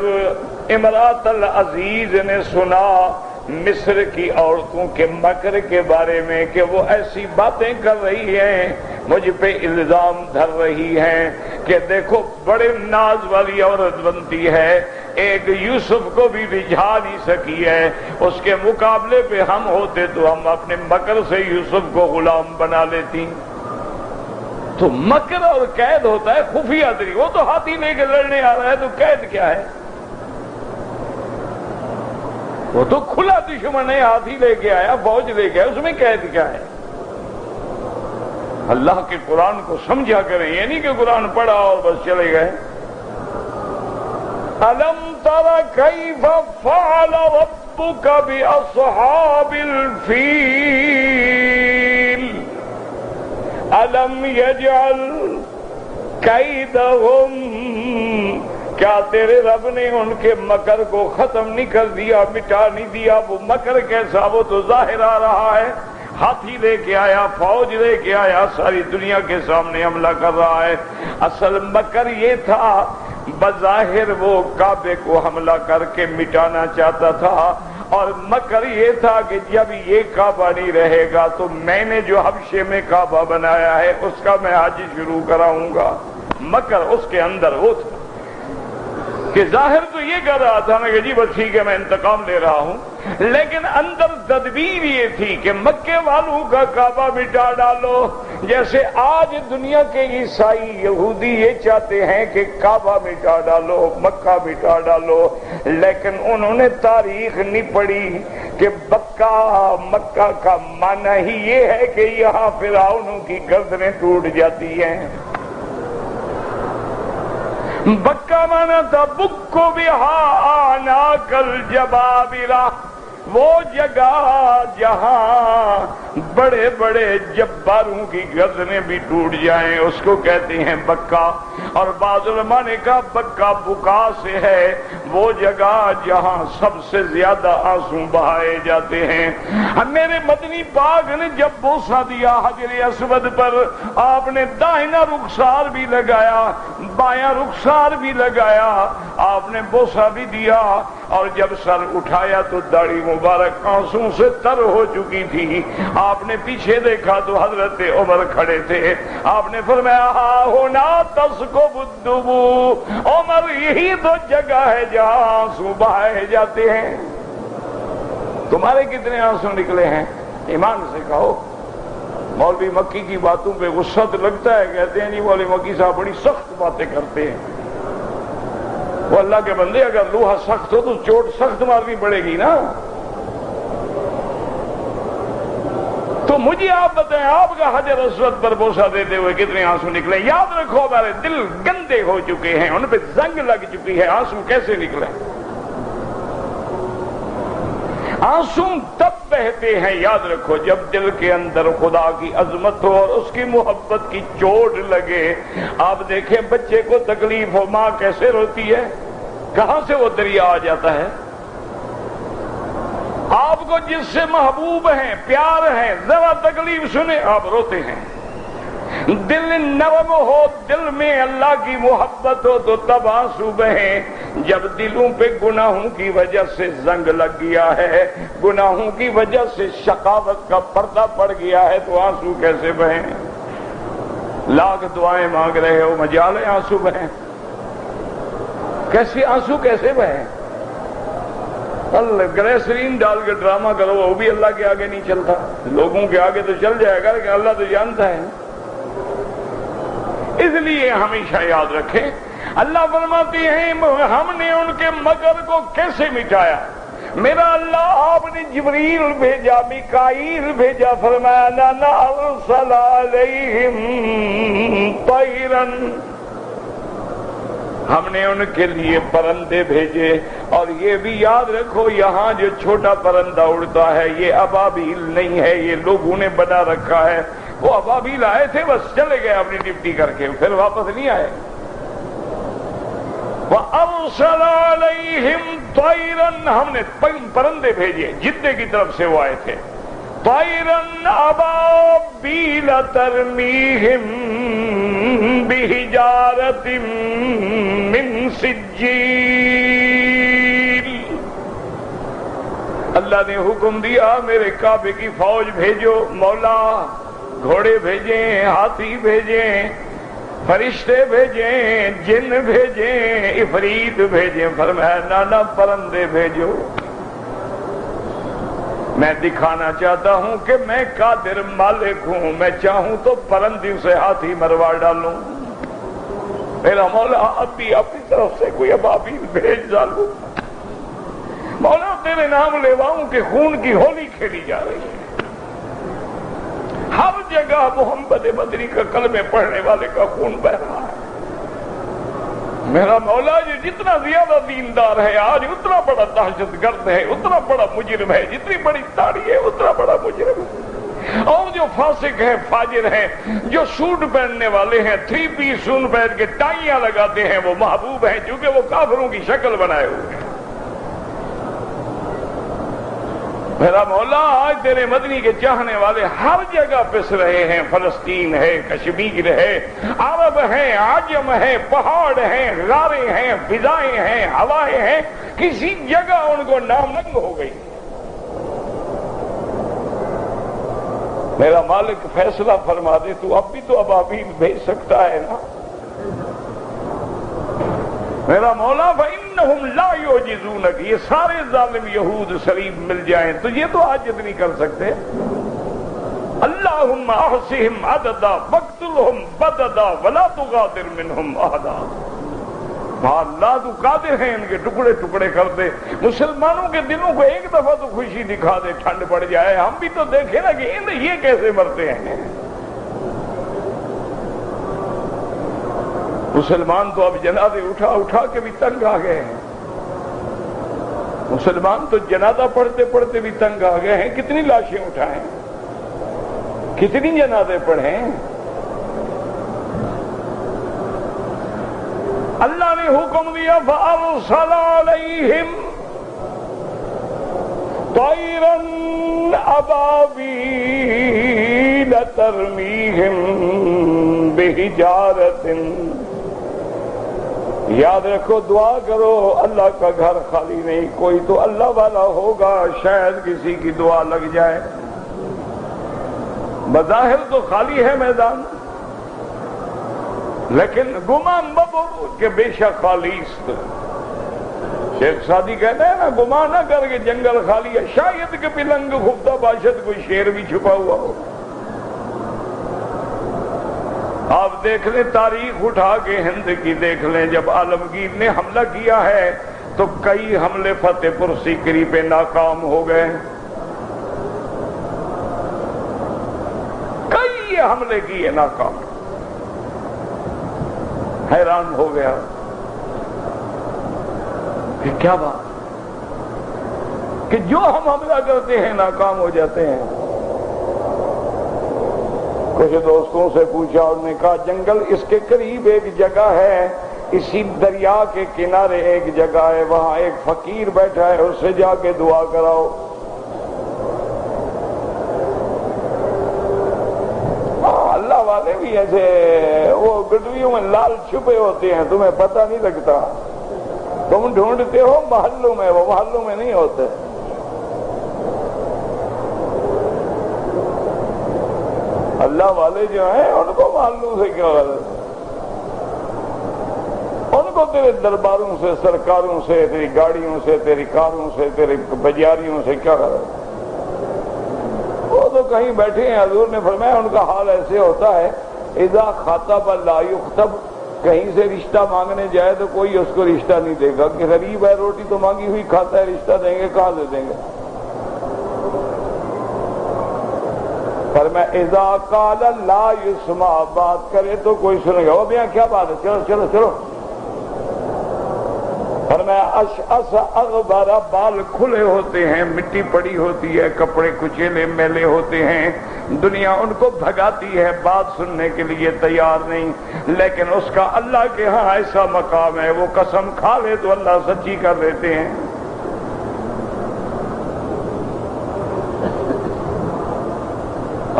امرأۃ العزیز نے سنا مصر کی عورتوں کے مکر کے بارے میں کہ وہ ایسی باتیں کر رہی ہیں، مجھ پہ الزام دھر رہی ہیں کہ دیکھو بڑے ناز والی عورت بنتی ہے، ایک یوسف کو بھی رجھا نہیں سکی ہے، اس کے مقابلے پہ ہم ہوتے تو ہم اپنے مکر سے یوسف کو غلام بنا لیتی۔ تو مکر اور قید ہوتا ہے خفیہ طریقہ، وہ تو ہاتھی لے کے لڑنے آ رہا ہے تو قید کیا ہے؟ وہ تو کھلا دشمن ہے، ہاتھی لے کے آیا، فوج لے کے آیا، اس میں قید کیا ہے؟ اللہ کے قرآن کو سمجھا کریں، یہ نہیں کہ قرآن پڑھا اور بس چلے گئے۔ أَلَمْ تَرَ كَيْفَ فَعَلَ رَبُّكَ بِأَصْحَابِ الْفِيلِ أَلَمْ يَجْعَلْ كَيْدَهُمْ، کیا تیرے رب نے ان کے مکر کو ختم نہیں کر دیا، مٹا نہیں دیا؟ وہ مکر کیسا؟ وہ تو ظاہر آ رہا ہے، ہاتھی لے کے آیا، فوج لے کے آیا، ساری دنیا کے سامنے حملہ کر رہا ہے۔ اصل مکر یہ تھا، بظاہر وہ کعبے کو حملہ کر کے مٹانا چاہتا تھا، اور مکر یہ تھا کہ جب یہ کعبہ نہیں رہے گا تو میں نے جو حبشے میں کعبہ بنایا ہے اس کا میں حج شروع کراؤں گا۔ مکر اس کے اندر وہ تھا کہ ظاہر تو یہ کر رہا تھا نا کہ جی بس ٹھیک ہے میں انتقام لے رہا ہوں، لیکن اندر تدبیر یہ تھی کہ مکے والوں کا کعبہ مٹا ڈالو، جیسے آج دنیا کے عیسائی یہودی یہ چاہتے ہیں کہ کعبہ مٹا ڈالو، مکہ مٹا ڈالو، لیکن انہوں نے تاریخ نہیں پڑھی کہ مکہ کا معنی ہی یہ ہے کہ یہاں فرعونوں کی گردنیں ٹوٹ جاتی ہیں۔ بکا مانا تھا بکو بہا آناک الجبابرہ، وہ جگہ جہاں بڑے بڑے جباروں کی گردنیں بھی ٹوٹ جائیں اس کو کہتے ہیں بکا، اور بعض علماء نے کہا بکا بکا سے ہے وہ جگہ جہاں سب سے زیادہ آنسو بہائے جاتے ہیں۔ میرے مدنی پاک نے جب بوسہ دیا حجر اسود پر، آپ نے دائنا رخسار بھی لگایا، بایاں رخسار بھی لگایا، آپ نے بوسہ بھی دیا، اور جب سر اٹھایا تو داڑھی مبارک آنسوں سے تر ہو چکی تھی۔ آپ نے پیچھے دیکھا تو حضرت عمر کھڑے تھے، آپ نے فرمایا ہاں ہونا تسکب الدموع، عمر یہی تو جگہ ہے جہاں آنسو بہائے جاتے ہیں۔ تمہارے کتنے آنسو نکلے ہیں؟ ایمان سے کہو۔ مولوی مکی کی باتوں پہ غصہ تو لگتا ہے، کہتے ہیں نہیں مولوی مکی صاحب بڑی سخت باتیں کرتے ہیں۔ وہ اللہ کے بندے اگر لوہا سخت ہو تو چوٹ سخت مارنی پڑے گی نا۔ تو مجھے آپ بتائیں آپ کا حجر اسود پر بوسہ دیتے ہوئے کتنے آنسو نکلے؟ یاد رکھو ہمارے دل گندے ہو چکے ہیں، ان پہ زنگ لگ چکی ہے، آنسو کیسے نکلے؟ آنسو تب بہتے ہیں یاد رکھو جب دل کے اندر خدا کی عظمت ہو اور اس کی محبت کی چوٹ لگے۔ آپ دیکھیں بچے کو تکلیف ہو ماں کیسے روتی ہے، کہاں سے وہ دریا آ جاتا ہے؟ آپ کو جس سے محبوب ہیں پیار ہیں ذرا تکلیف سنے آپ روتے ہیں۔ دل نرم ہو، دل میں اللہ کی محبت ہو تو تب آنسو بہیں۔ جب دلوں پہ گناہوں کی وجہ سے زنگ لگ گیا ہے، گناہوں کی وجہ سے شقاوت کا پردہ پڑ گیا ہے تو آنسو کیسے بہیں؟ لاکھ دعائیں مانگ رہے ہو مجال ہے آنسو بہیں؟ کیسے آنسو کیسے بہیں؟ گلیسرین ڈال کے ڈرامہ کرو وہ بھی اللہ کے آگے نہیں چلتا۔ لوگوں کے آگے تو چل جائے گا لیکن اللہ تو جانتا ہے۔ اس لیے ہمیشہ یاد رکھیں اللہ فرماتے ہیں ہم نے ان کے مکر کو کیسے مٹایا۔ میرا اللہ آپ نے جبریل بھیجا، میکائیل بھیجا، فرمایا نا ارسل علیہم طیرا، ہم نے ان کے لیے پرندے بھیجے۔ اور یہ بھی یاد رکھو یہاں جو چھوٹا پرندہ اڑتا ہے یہ ابابیل نہیں ہے، یہ لوگوں نے بنا رکھا ہے۔ وہ ابابیل آئے تھے بس چلے گئے اپنی ڈیوٹی کر کے، پھر واپس نہیں آئے۔ وَأَرْسَلَ عَلَيْهِمْ طَيْرًا، ہم نے پرندے بھیجے جدے کی طرف سے وہ آئے تھے۔ طَيْرًا أَبَابِيلَ تَرْمِيهِمْ بِحِجَارَةٍ مِّن سِجِّيلٍ، اللہ نے حکم دیا میرے کعبے کی فوج بھیجو، مولا گھوڑے بھیجیں، ہاتھی بھیجیں، فرشتے بھیجیں، جن بھیجیں، عفریت بھیجیں، فرمایا نانا پرندے بھیجو، میں دکھانا چاہتا ہوں کہ میں قادر مالک ہوں، میں چاہوں تو پرندوں سے ہاتھی مروا ڈالوں، میرا مولا اب بھی اپنی طرف سے کوئی ابابیل بھیج ڈالوں، مولا تیرے نام لیواؤں کہ خون کی ہولی کھیلی جا رہی ہے، ہر جگہ محمد بدری کا کلمے پڑھنے والے کا خون بہ رہا ہے، میرا مولا یہ جتنا زیادہ دیندار ہے آج اتنا بڑا دہشت گرد ہے، اتنا بڑا مجرم ہے، جتنی بڑی داڑھی ہے اتنا بڑا مجرم ہے، اور جو فاسق ہیں فاجر ہیں، جو سوٹ پہننے والے ہیں، 3 پیس سوٹ پہن کے ٹائیاں لگاتے ہیں، وہ محبوب ہیں کیونکہ وہ کافروں کی شکل بنائے ہوئے ہیں، میرا مولا آج تیرے مدنی کے چاہنے والے ہر جگہ پس رہے ہیں، فلسطین ہے، کشمیر ہے، عرب ہیں، عجم ہیں، پہاڑ ہیں، غاریں ہیں، فضائیں ہیں، ہوائیں ہیں، کسی جگہ ان کو نامنگ ہو گئی، میرا مالک فیصلہ فرما دے تو اب بھی تو ابابیل بھیج سکتا ہے نا، میرا مولا فَإِنَّهُمْ لَا يُعْجِزُونَكَ، یہ سارے ظالم یہود سلیب مل جائیں تو یہ تو حاجت نہیں کر سکتے، اللہم احصہم عددا وقتلہم بددا ولا تغادر منہم احدا، اللہ تو قادر ہیں ان کے ٹکڑے ٹکڑے کر دے، مسلمانوں کے دلوں کو ایک دفعہ تو خوشی دکھا دے، ٹھنڈ پڑ جائے، ہم بھی تو دیکھیں نا کہ یہ کیسے مرتے ہیں، مسلمان تو اب جنازے اٹھا اٹھا کے بھی تنگ آ گئے ہیں، مسلمان تو جنازہ پڑھتے پڑھتے بھی تنگ آ گئے ہیں، کتنی لاشیں اٹھائیں، کتنی جنازے پڑھیں، اللہ نے حکم دیا فَأَرْسَلَ عَلَيْهِمْ طَيْرًا أَبَابِيلَ تَرْمِيهِمْ بِحِجَارَةٍ، یاد رکھو دعا کرو، اللہ کا گھر خالی نہیں، کوئی تو اللہ والا ہوگا، شاید کسی کی دعا لگ جائے، بظاہر تو خالی ہے میدان لیکن گمان مبو کہ بے شک خالی است، شیخ سعدی کہتے ہیں نا گمان نہ کر کے جنگل خالی ہے، شاید کہ پلنگ خفتہ باشد کوئی شیر بھی چھپا ہوا ہو، آپ دیکھ لیں تاریخ اٹھا کے ہند کی دیکھ لیں، جب عالمگیر نے حملہ کیا ہے تو کئی حملے فتح پور سیکری پہ ناکام ہو گئے، کئی حملے کیے ناکام، حیران ہو گیا کہ کیا بات کہ جو ہم حملہ کرتے ہیں ناکام ہو جاتے ہیں، کچھ دوستوں سے پوچھا، انہوں نے کہا جنگل اس کے قریب ایک جگہ ہے، اسی دریا کے کنارے ایک جگہ ہے، وہاں ایک فقیر بیٹھا ہے، اس سے جا کے دعا کراؤ، اللہ والے بھی ایسے وہ گڈویوں میں لال چھپے ہوتے ہیں، تمہیں پتہ نہیں لگتا، تم ڈھونڈتے ہو محلوں میں، وہ محلوں میں نہیں ہوتے، اللہ والے جو ہیں ان کو محلوں سے کیا غلط، ان کو تیرے درباروں سے، سرکاروں سے، تیری گاڑیوں سے، تیری کاروں سے، تیری بجاریوں سے کیا غلط، وہ تو کہیں بیٹھے ہیں، حضور نے فرمایا ان کا حال ایسے ہوتا ہے اذا خاطب لا یخطب، کہیں سے رشتہ مانگنے جائے تو کوئی اس کو رشتہ نہیں دے گا، کہ غریب ہے روٹی تو مانگی ہوئی کھاتا ہے، رشتہ دیں گے کہاں سے دیں گے، فرمایا اذا قال لا یسمع، بات کرے تو کوئی سنے گا، وہ بیاں کیا بات ہے، چلو چلو چلو، فرمایا اشعث اغبر، بال کھلے ہوتے ہیں، مٹی پڑی ہوتی ہے، کپڑے کچیلے میلے ہوتے ہیں، دنیا ان کو بھگاتی ہے، بات سننے کے لیے تیار نہیں، لیکن اس کا اللہ کے ہاں ایسا مقام ہے، وہ قسم کھا لے تو اللہ سچی کر دیتے ہیں،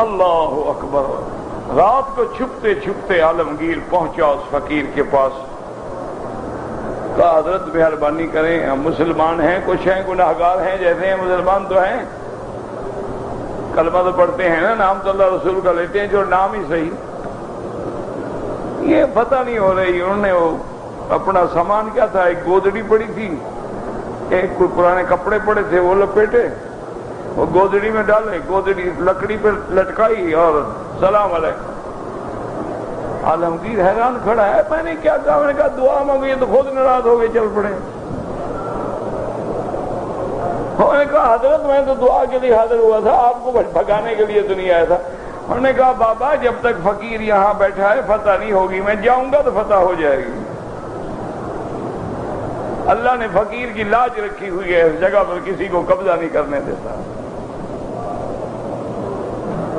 اللہ اکبر، رات کو چھپتے چھپتے عالمگیر پہنچا اس فقیر کے پاس، کہا حضرت مہربانی کریں، ہم مسلمان ہیں، کچھ ہیں گناہگار ہیں، جیسے ہیں مسلمان تو ہیں، کلمہ تو پڑھتے ہیں نا، نام تو اللہ رسول کا لیتے ہیں، جو نام ہی صحیح۔ یہ پتہ نہیں ہو رہی، انہوں نے وہ اپنا سامان کیا تھا، ایک گودڑی پڑی تھی، ایک کوئی پرانے کپڑے پڑے تھے، وہ لپیٹے، وہ گودڑی میں ڈالے، گودڑی لکڑی پہ لٹکائی اور سلام علیکم۔ عالمگیر حیران کھڑا ہے، میں نے کیا کہا؟ میں نے کہا دعا مانگو، یہ تو خود ناراض ہو گئے، چل پڑے۔ انہوں نے کہا حضرت میں تو دعا کے لیے حاضر ہوا تھا، آپ کو بھگانے کے لیے تو نہیں آیا تھا۔ انہوں نے کہا بابا جب تک فقیر یہاں بیٹھا ہے فتح نہیں ہوگی، میں جاؤں گا تو فتح ہو جائے گی۔ اللہ نے فقیر کی لاج رکھی ہوئی ہے، اس جگہ پر کسی کو قبضہ نہیں کرنے دیتا۔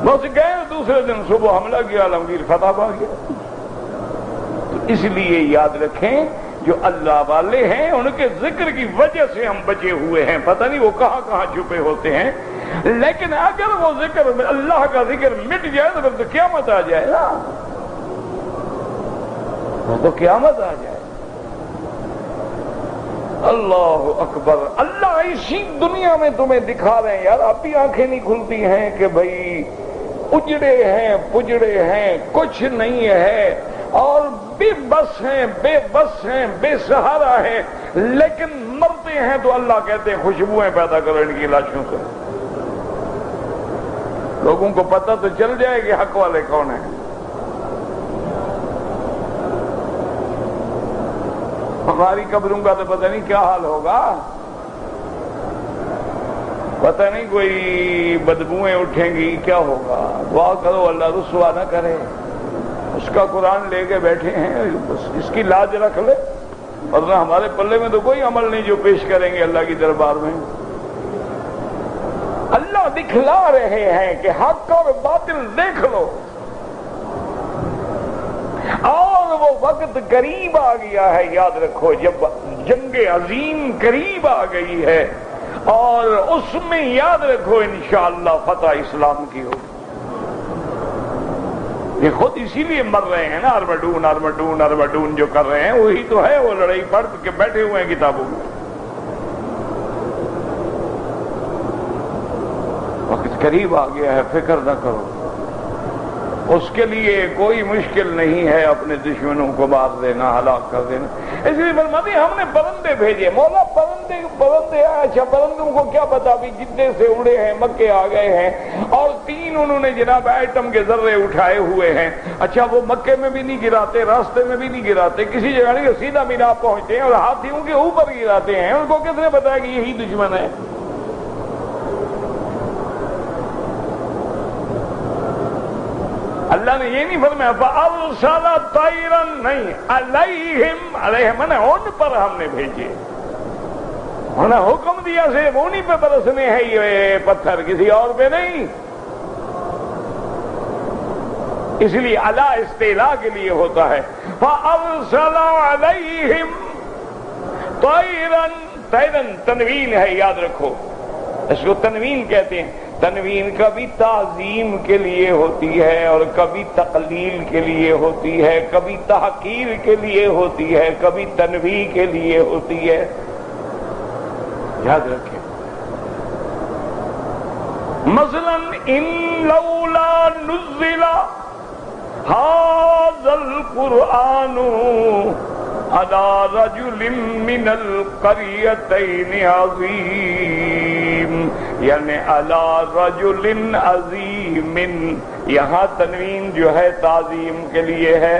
بس گئے، دوسرے دن صبح حملہ کیا، عالمگیر فتح پا گیا۔ تو اس لیے یاد رکھیں جو اللہ والے ہیں ان کے ذکر کی وجہ سے ہم بچے ہوئے ہیں، پتہ نہیں وہ کہاں کہاں چھپے ہوتے ہیں، لیکن اگر وہ ذکر اللہ کا ذکر مٹ جائے تو پھر تو قیامت آ جائے نا، وہ تو قیامت آ جائے۔ اللہ اکبر، اللہ اسی دنیا میں تمہیں دکھا رہے ہیں یار، اب بھی آنکھیں نہیں کھلتی ہیں کہ بھائی اجڑے ہیں، پجڑے ہیں، کچھ نہیں ہے، اور بے بس ہیں، بے بس ہیں، بے سہارا ہیں، لیکن مرتے ہیں تو اللہ کہتے ہیں خوشبوئیں پیدا کرو ان کی لاشوں سے۔ لوگوں کو پتہ تو چل جائے کہ حق والے کون ہیں۔ ہماری قبروں کا تو پتہ نہیں کیا حال ہوگا، پتہ نہیں کوئی بدبوئیں اٹھیں گی، کیا ہوگا۔ دعا کرو اللہ رسوا نہ کرے، اس کا قرآن لے کے بیٹھے ہیں، بس اس کی لاج رکھ لے، ورنہ ہمارے پلے میں تو کوئی عمل نہیں جو پیش کریں گے اللہ کی دربار میں۔ اللہ دکھلا رہے ہیں کہ حق اور باطل دیکھ لو، اور وہ وقت قریب آ گیا ہے، یاد رکھو جب جنگ عظیم قریب آ گئی ہے، اور اس میں یاد رکھو انشاءاللہ فتح اسلام کی ہوگی۔ یہ خود اسی لیے مر رہے ہیں نا، ارمڈون ارمڈون ارمڈون جو کر رہے ہیں وہی تو ہے، وہ لڑائی پڑھ کے بیٹھے ہوئے ہیں کتابوں میں۔ وقت قریب آ گیا ہے، فکر نہ کرو، اس کے لیے کوئی مشکل نہیں ہے اپنے دشمنوں کو مار دینا، ہلاک کر دینا۔ اس لیے فرماتے ہم نے پرندے بھیجے، مولا پرندے اچھا پرندوں کو کیا پتا بھی جدے سے اڑے ہیں، مکے آ گئے ہیں، اور 3 انہوں نے جناب ایٹم کے ذرے اٹھائے ہوئے ہیں۔ اچھا وہ مکے میں بھی نہیں گراتے، راستے میں بھی نہیں گراتے، کسی جگہ نہیں، سیدھا مینا پہنچتے ہیں اور ہاتھیوں کے اوپر گراتے ہیں۔ ان کو کس نے بتایا کہ یہی دشمن ہے؟ اللہ نے یہ نہیں فرمایا فَأَرْسَلَ طَيْرًا، نہیں، عَلَيْهِمْ، علیہم نے ان پر ہم نے بھیجے، انہوں نے حکم دیا صرف انہی پہ برسنے ہیں یہ پتھر، کسی اور پہ نہیں۔ اس لیے علی استعلاء کے لیے ہوتا ہے۔ فَأَرْسَلَ عَلَيْهِمْ طَيْرًا، طَيْرًا تنوین ہے، یاد رکھو اس کو تنوین کہتے ہیں۔ تنوین کبھی تعظیم کے لیے ہوتی ہے اور کبھی تقلیل کے لیے ہوتی ہے، کبھی تحقیر کے لیے ہوتی ہے، کبھی تنویہ کے لیے ہوتی ہے، یاد رکھیں۔ مثلا ان لولا نزل هذا القرآن على رجل من القريتين عظيم، یعنی علی رجل عظیم، یہاں تنوین جو ہے تعظیم کے لیے ہے،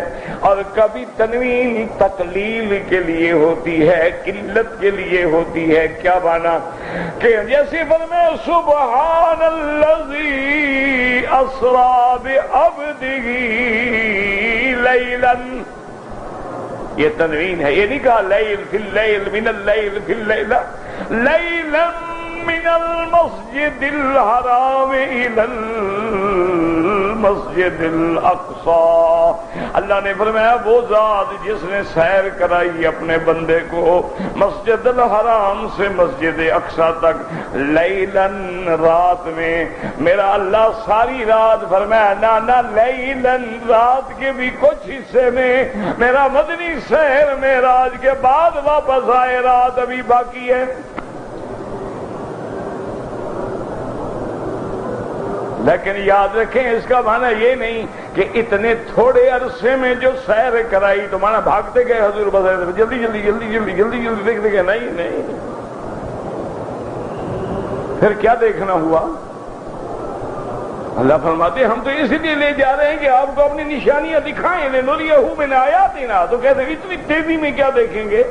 اور کبھی تنوین تقلیل کے لیے ہوتی ہے، قلت کے لیے ہوتی ہے۔ کیا مانا کہ جیسے فرمائے سبحان الذی اسری بعبدہ لیلا، یہ تنوین ہے، یہ نہیں کہا لیل فی اللیل من اللیل فی اللیل، لیلا من المسجد الحرام الى المسجد الاقصى، اللہ نے فرمایا وہ ذات جس نے سیر کرائی اپنے بندے کو مسجد الحرام سے مسجد اقصی تک لیلن رات میں، میرا اللہ ساری رات فرمایا نانا لیلن رات کے بھی کچھ حصے میں میرا مدنی سیر معراج کے بعد واپس آئے، رات ابھی باقی ہے۔ لیکن یاد رکھیں اس کا معنی یہ نہیں کہ اتنے تھوڑے عرصے میں جو سیر کرائی تو معنی بھاگتے گئے حضور بس جلدی جلدی جلدی جلدی جلدی جلدی دیکھتے گئے، نہیں نہیں، پھر کیا دیکھنا ہوا؟ اللہ فرماتے ہم تو اس لیے لے جا رہے ہیں کہ آپ کو اپنی نشانیاں دکھائیں، لنریہو من آیاتنا، تو کہتے ہیں اتنی تیزی میں کیا دیکھیں گے؟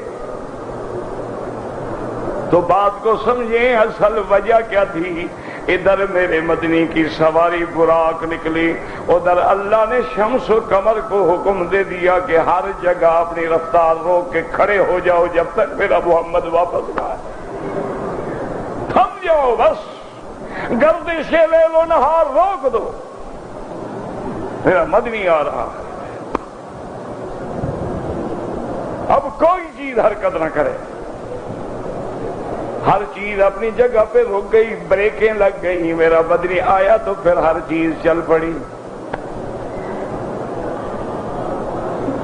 تو بات کو سمجھیں اصل وجہ کیا تھی۔ ادھر میرے مدنی کی سواری براق نکلی، ادھر اللہ نے شمس و قمر کو حکم دے دیا کہ ہر جگہ اپنی رفتار روک کے کھڑے ہو جاؤ جب تک میرا محمد واپس نہ آئے، تھم جاؤ، بس گردش لیل و نہار روک دو، میرا مدنی آ رہا ہے، اب کوئی چیز حرکت نہ کرے، ہر چیز اپنی جگہ پہ رک گئی، بریکیں لگ گئی، میرا بدری آیا تو پھر ہر چیز چل پڑی۔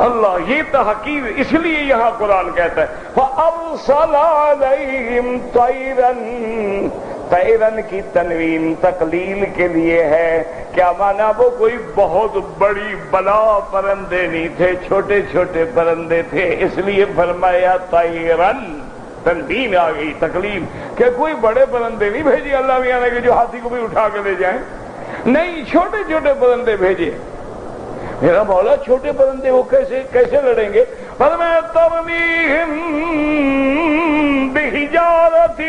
اللہ یہ تحقیق، اس لیے یہاں قرآن کہتا ہے فَأَرْسَلَ عَلَيْهِمْ طَيْرًا، طیرن کی تنوین تقلیل کے لیے ہے، کیا مانا وہ کوئی بہت بڑی بلا پرندے نہیں تھے، چھوٹے چھوٹے پرندے تھے، اس لیے فرمایا طیرن، تنوین آ گئی تقلیل، کہ کوئی بڑے پرندے نہیں بھیجے اللہ میاں نے کہ جو ہاتھی کو بھی اٹھا کے لے جائیں، نہیں چھوٹے چھوٹے پرندے بھیجے۔ میرا مولا چھوٹے پرندے وہ کیسے لڑیں گے؟ فرمایا ترمیہم بحجارۃ،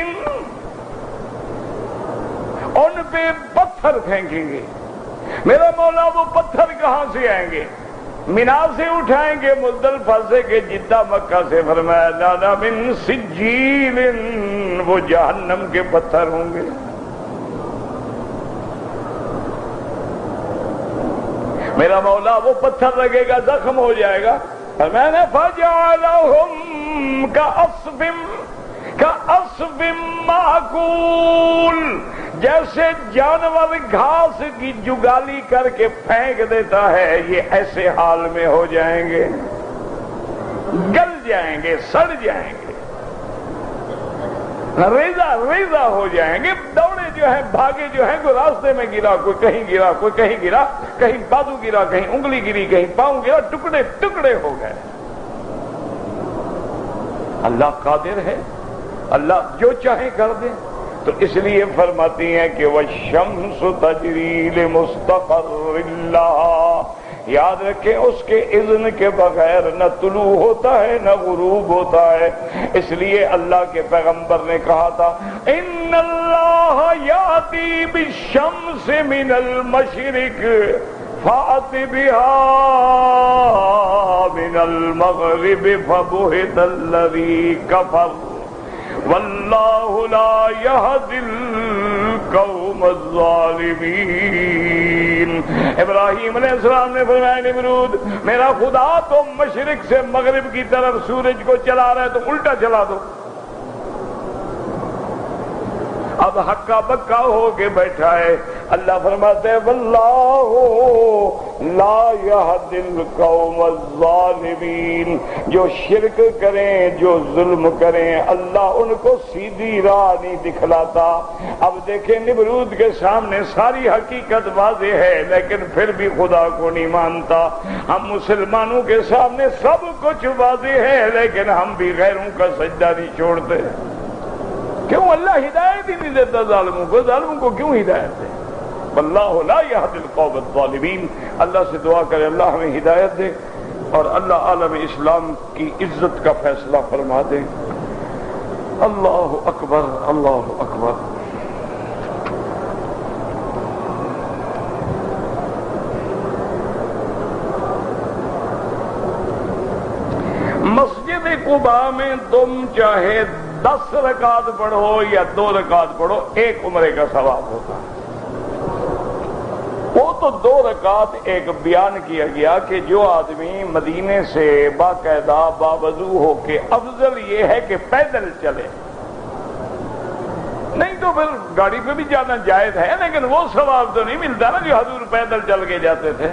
ان پہ پتھر پھینکیں گے، میرا مولا وہ پتھر کہاں سے آئیں گے؟ مینا سے اٹھائیں گے، مزدلفہ سے کہ جدہ مکہ سے، فرمایا لانا من سجیل، وہ جہنم کے پتھر ہوں گے۔ میرا مولا وہ پتھر لگے گا زخم ہو جائے گا، میں نے فَجَعَلَهُمْ كَأَصْفٍ مَّأْكُولٍ، جیسے جانور گھاس کی جگالی کر کے پھینک دیتا ہے، یہ ایسے حال میں ہو جائیں گے، گل جائیں گے، سڑ جائیں گے، ریزہ ہو جائیں گے، دوڑے جو ہیں بھاگے جو ہیں، کوئی راستے میں گرا، کوئی کہیں گرا، کوئی کہیں گرا، کہیں بازو گرا، کہیں انگلی گری، کہیں پاؤں گرا، ٹکڑے ٹکڑے ہو گئے۔ اللہ قادر ہے، اللہ جو چاہے کر دے، تو اس لیے فرماتی ہیں کہ وَالشَّمْسُ تَجْرِي لِمُسْتَقَرٍّ لَهَا، یاد رکھیں اس کے اذن کے بغیر نہ طلوع ہوتا ہے نہ غروب ہوتا ہے، اس لیے اللہ کے پیغمبر نے کہا تھا ان اللہ یاتی بالشمس من المشرق فأت بها من المغرب فبہت الذی کفر واللہ لا یہدی القوم الظالمین۔ ابراہیم علیہ السلام نے فرمایا نمرود میرا خدا تو مشرق سے مغرب کی طرف سورج کو چلا رہا ہے تو الٹا چلا دو۔ اب ہکا بکا ہو کے بیٹھا ہے، اللہ فرماتے ہیں واللہ لا یہدی القوم الظالمین، جو شرک کریں جو ظلم کریں اللہ ان کو سیدھی راہ نہیں دکھلاتا۔ اب دیکھیں نمرود کے سامنے ساری حقیقت واضح ہے لیکن پھر بھی خدا کو نہیں مانتا، ہم مسلمانوں کے سامنے سب کچھ واضح ہے لیکن ہم بھی غیروں کا سجدہ نہیں چھوڑتے۔ کیوں اللہ ہدایت ہی نہیں دیتا ظالموں کو؟ ظالموں کو کیوں ہدایت دے؟ واللہ لا یہدی القوم الظالمین۔ اللہ سے دعا کرے اللہ ہمیں ہدایت دے اور اللہ عالم اسلام کی عزت کا فیصلہ فرما دے۔ اللہ اکبر، اللہ اکبر۔ مسجد قباء میں تم چاہے 10 رکعت پڑھو یا 2 رکعت پڑھو، ایک عمرے کا ثواب ہوتا ہے۔ وہ تو تو 2 رکعت ایک بیان کیا گیا کہ جو آدمی مدینے سے باقاعدہ باوضو ہو کے، افضل یہ ہے کہ پیدل چلے، نہیں تو پھر گاڑی پہ بھی جانا جائز ہے، لیکن وہ ثواب تو نہیں ملتا نا جو حضور پیدل چل کے جاتے تھے۔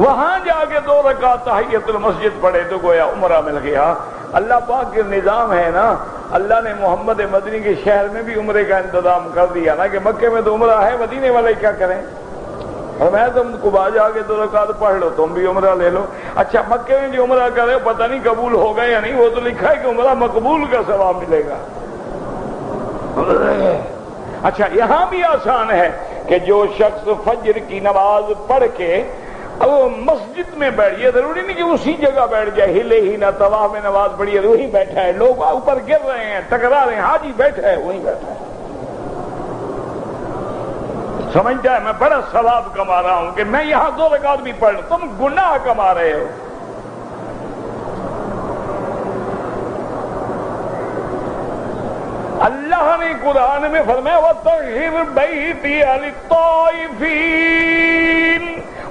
وہاں جا کے 2 رکعت تحیۃ المسجد پڑھے تو گویا عمرہ مل گیا۔ اللہ پاک کے نظام ہے نا، اللہ نے محمد مدنی کے شہر میں بھی عمرے کا انتظام کر دیا نا، کہ مکے میں تو عمرہ ہے، مدینے والے کیا کریں؟ اور میں تم قباء جا کے 2 رکعت پڑھ لو، تم بھی عمرہ لے لو۔ اچھا مکے میں جو عمرہ کرے پتہ نہیں قبول ہوگا یا نہیں، وہ تو لکھا ہے کہ عمرہ مقبول کا ثواب ملے گا۔ اچھا یہاں بھی آسان ہے کہ جو شخص فجر کی نماز پڑھ کے اب مسجد میں بیٹھ، یہ ضروری نہیں کہ اسی جگہ بیٹھ جائے، ہلے ہی نہ، طواف میں نماز پڑھی ہے وہیں بیٹھا ہے، لوگ اوپر گر رہے ہیں، ٹکرا رہے ہیں، حاجی بیٹھا ہے وہیں بیٹھا ہے، سمجھتا ہے میں بڑا ثواب کما رہا ہوں کہ میں یہاں 2 رکعت بھی پڑھ لوں، تم گناہ کما رہے ہو۔ اللہ نے قرآن میں فرمایا وَطَهِّرْ بَيْتِيَ لِلطَّائِفِينَ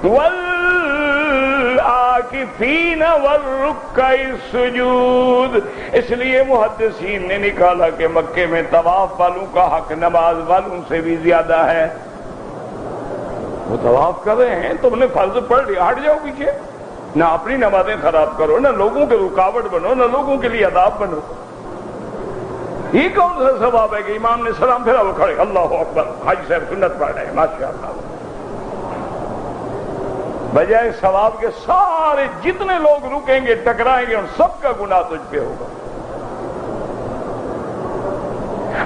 وَالْعَاكِفِينَ وَالرُّكَّعِ السُّجُودِ، اس لیے محدثین نے نکالا کہ مکے میں طواف والوں کا حق نماز والوں سے بھی زیادہ ہے۔ وہ طواف کر رہے ہیں، تم نے فرض پڑھ لیا، ہٹ جاؤ پیچھے، نہ اپنی نمازیں خراب کرو، نہ لوگوں کے رکاوٹ بنو، نہ لوگوں کے لیے عذاب بنو۔ یہ کون سا ثواب ہے کہ امام نے سلام پھیرا وہ کھڑے، اللہ اکبر، حاجی صاحب سنت پڑھ رہے ہیں ماشاءاللہ، بجائے ثواب کے سارے جتنے لوگ رکیں گے ٹکرائیں گے ان سب کا گناہ تجھ پہ ہوگا۔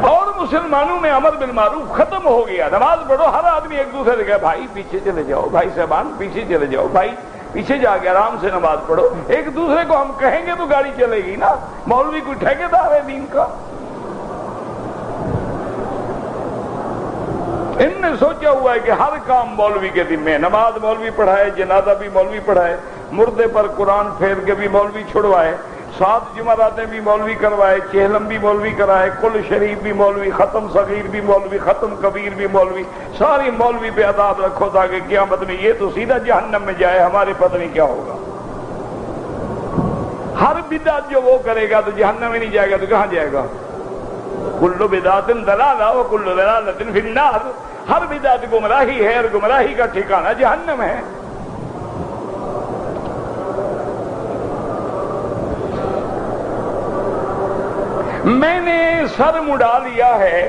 اور مسلمانوں میں امر بالمعروف ختم ہو گیا، نماز پڑھو ہر آدمی ایک دوسرے سے کہے بھائی پیچھے چلے جاؤ، بھائی صاحبان پیچھے چلے جاؤ، بھائی پیچھے جا کے آرام سے نماز پڑھو۔ ایک دوسرے کو ہم کہیں گے تو گاڑی چلے گی نا، مولوی کوئی ٹھیکیدار ہے دین کا؟ ان نے سوچا ہوا ہے کہ ہر کام مولوی کے ذمے، نماز مولوی پڑھائے، جنازہ بھی مولوی پڑھائے، مردے پر قرآن پھیر کے بھی مولوی چھڑوائے، 7 جمعراتیں بھی مولوی کروائے، چہلم بھی مولوی کرائے، کل شریف بھی مولوی، ختم صغیر بھی مولوی، ختم کبیر بھی مولوی، ساری مولوی پہ عذاب رکھو تاکہ قیامت میں یہ تو سیدھا جہنم میں جائے، ہمارے پتہ نہیں کیا ہوگا۔ ہر بدعت جو وہ کرے گا تو جہنم میں نہیں جائے گا تو کہاں جائے گا؟ کل بدعت ضلالہ وکل ضلالۃ فی النار، ہر بدعت گمراہی ہے اور گمراہی کا ٹھکانہ جہنم ہے۔ میں نے سر مڈا لیا ہے،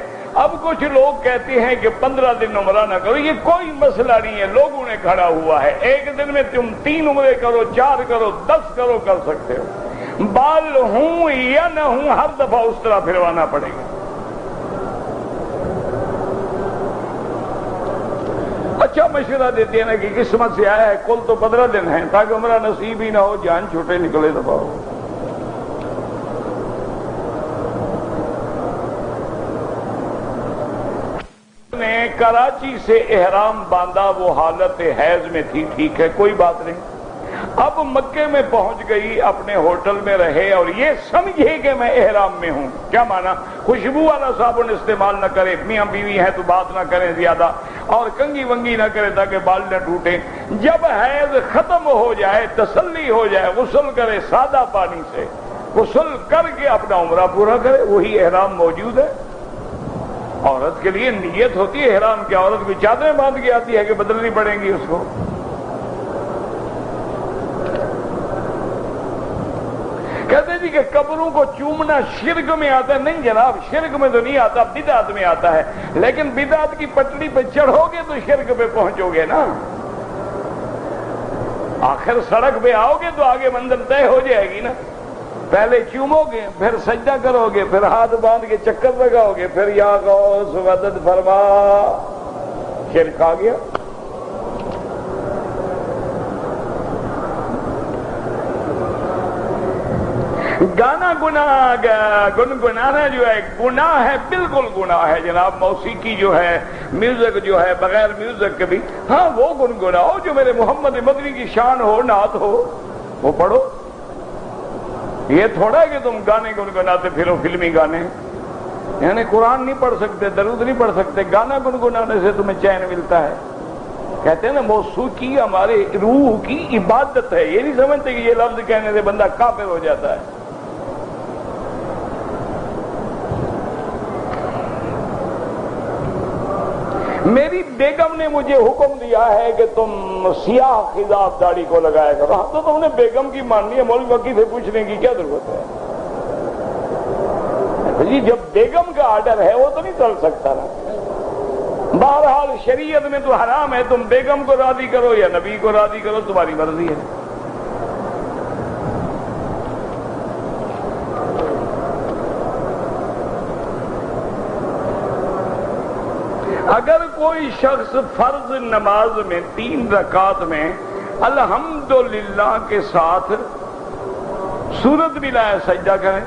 اب کچھ لوگ کہتے ہیں کہ 15 دن عمرہ نہ کرو، یہ کوئی مسئلہ نہیں ہے، لوگوں نے کھڑا ہوا ہے، ایک دن میں تم 3 عمرے کرو، 4 کرو، 10 کرو، کر سکتے ہو، بال ہوں یا نہ ہوں ہر دفعہ اس طرح پھروانا پڑے گا۔ اچھا مشورہ دیتے ہیں نا کہ قسمت سے آیا ہے، کل تو 15 دن ہیں، تاکہ عمرہ نصیب ہی نہ ہو، جان چھوٹے نکلے دفعہ ہو۔ نے کراچی سے احرام باندھا، وہ حالت حیض میں تھی، ٹھیک ہے کوئی بات نہیں، اب مکے میں پہنچ گئی، اپنے ہوٹل میں رہے اور یہ سمجھے کہ میں احرام میں ہوں، کیا مانا؟ خوشبو والا صابن استعمال نہ کرے، میاں بیوی ہیں تو بات نہ کریں زیادہ، اور کنگھی ونگی نہ کرے تاکہ بال نہ ٹوٹے، جب حیض ختم ہو جائے، تسلی ہو جائے، غسل کرے سادہ پانی سے، غسل کر کے اپنا عمرہ پورا کرے، وہی احرام موجود ہے۔ عورت کے لیے نیت ہوتی ہے احرام کی، عورت کو چادریں باندھ کے آتی ہے کہ بدلنی پڑیں گی اس کو؟ کہتے جی کہ قبروں کو چومنا شرک میں آتا ہے، نہیں جناب، شرک میں تو نہیں آتا، بدعت میں آتا ہے، لیکن بدعت کی پٹڑی پہ چڑھو گے تو شرک پہ پہنچو گے نا، آخر سڑک پہ آؤ گے تو آگے منزل طے ہو جائے گی نا، پہلے چومو گے، پھر سجدہ کرو گے، پھر ہاتھ باندھ کے چکر لگاؤ گے، پھر یا غوث مدد فرما، شرک آ گیا۔ گانا گنگنانا جو ہے گناہ ہے، بالکل گناہ ہے جناب، موسیقی جو ہے، میوزک جو ہے، بغیر میوزک کے بھی، ہاں وہ گنگناؤ جو میرے محمد مدنی کی شان ہو، نعت ہو، وہ پڑھو، یہ تھوڑا ہے کہ تم گانے گنگناتے پھرو فلمی گانے، یعنی قرآن نہیں پڑھ سکتے، درود نہیں پڑھ سکتے، گانا گنگنانے سے تمہیں چین ملتا ہے؟ کہتے ہیں نا موسیقی ہمارے روح کی عبادت ہے، یہ نہیں سمجھتے کہ یہ لفظ کہنے سے بندہ کافر ہو جاتا ہے۔ میری بیگم نے مجھے حکم دیا ہے کہ تم سیاہ خضاب داڑھی کو لگایا کرو۔ ہاں تو تم نے بیگم کی ماننی ہے، مولوی وکی سے پوچھنے کی کیا ضرورت ہے؟ جی جب بیگم کا آرڈر ہے وہ تو نہیں چل سکتا نا۔ بہرحال شریعت میں تو حرام ہے، تم بیگم کو راضی کرو یا نبی کو راضی کرو، تمہاری مرضی ہے۔ اگر کوئی شخص فرض نماز میں 3 رکعات میں الحمدللہ کے ساتھ سورت بھی لائے سجدہ کرے،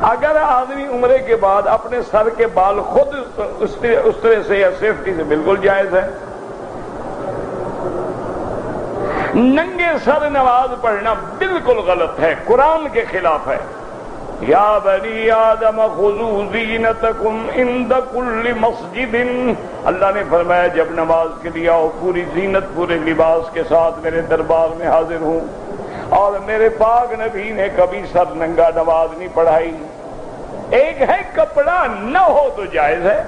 اگر آدمی عمرے کے بعد اپنے سر کے بال خود اس طرح سے یا سیفٹی سے بالکل جائز ہے۔ ننگے سر نماز پڑھنا بالکل غلط ہے، قرآن کے خلاف ہے۔ یا بنی آدم خذوا زینتکم عند کل مسجد، اللہ نے فرمایا جب نماز کے لیے آؤ پوری زینت پورے لباس کے ساتھ میرے دربار میں حاضر ہوں۔ اور میرے پاک نبی نے کبھی سر ننگا نماز نہیں پڑھائی۔ ایک ہے کپڑا نہ ہو تو جائز ہے،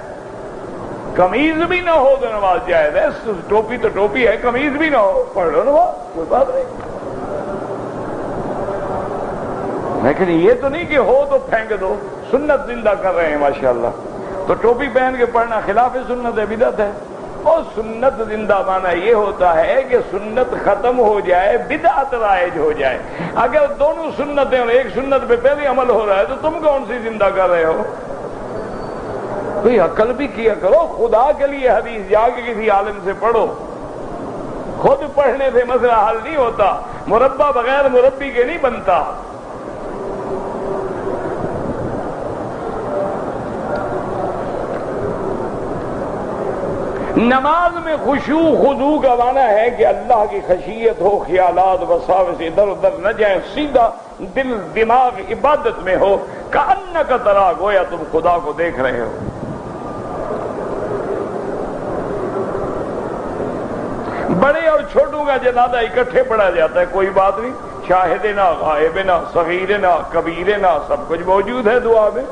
قمیض بھی نہ ہو تو نماز جائز ہے، ٹوپی تو ٹوپی ہے، قمیض بھی نہ ہو پڑھ لو نماز، کوئی بات نہیں۔ لیکن یہ تو نہیں کہ ہو تو پھینک دو، سنت زندہ کر رہے ہیں ماشاءاللہ، تو ٹوپی پہن کے پڑھنا خلاف سنت ہے، بدعت ہے۔ اور سنت زندہ مانا یہ ہوتا ہے کہ سنت ختم ہو جائے، بدعت رائج ہو جائے۔ اگر دونوں سنتیں اور ایک سنت پہ پہلے عمل ہو رہا ہے تو تم کون سی زندہ کر رہے ہو؟ کوئی عقل بھی کیا کرو، خدا کے لیے حدیث جا کے کسی عالم سے پڑھو، خود پڑھنے سے مسئلہ حل نہیں ہوتا، مربع بغیر مربی کے نہیں بنتا۔ نماز میں خشوع خضوع کا معنی ہے کہ اللہ کی خشیت ہو، خیالات وساوس ادھر ادھر نہ جائیں، سیدھا دل دماغ عبادت میں ہو، کأنک ترا، گویا تم خدا کو دیکھ رہے ہو۔ بڑے اور چھوٹوں کا جنازہ اکٹھے پڑھا جاتا ہے، کوئی بات نہیں، شاہدنا غائبنا صغیرنا کبیرنا سب کچھ موجود ہے دعا میں۔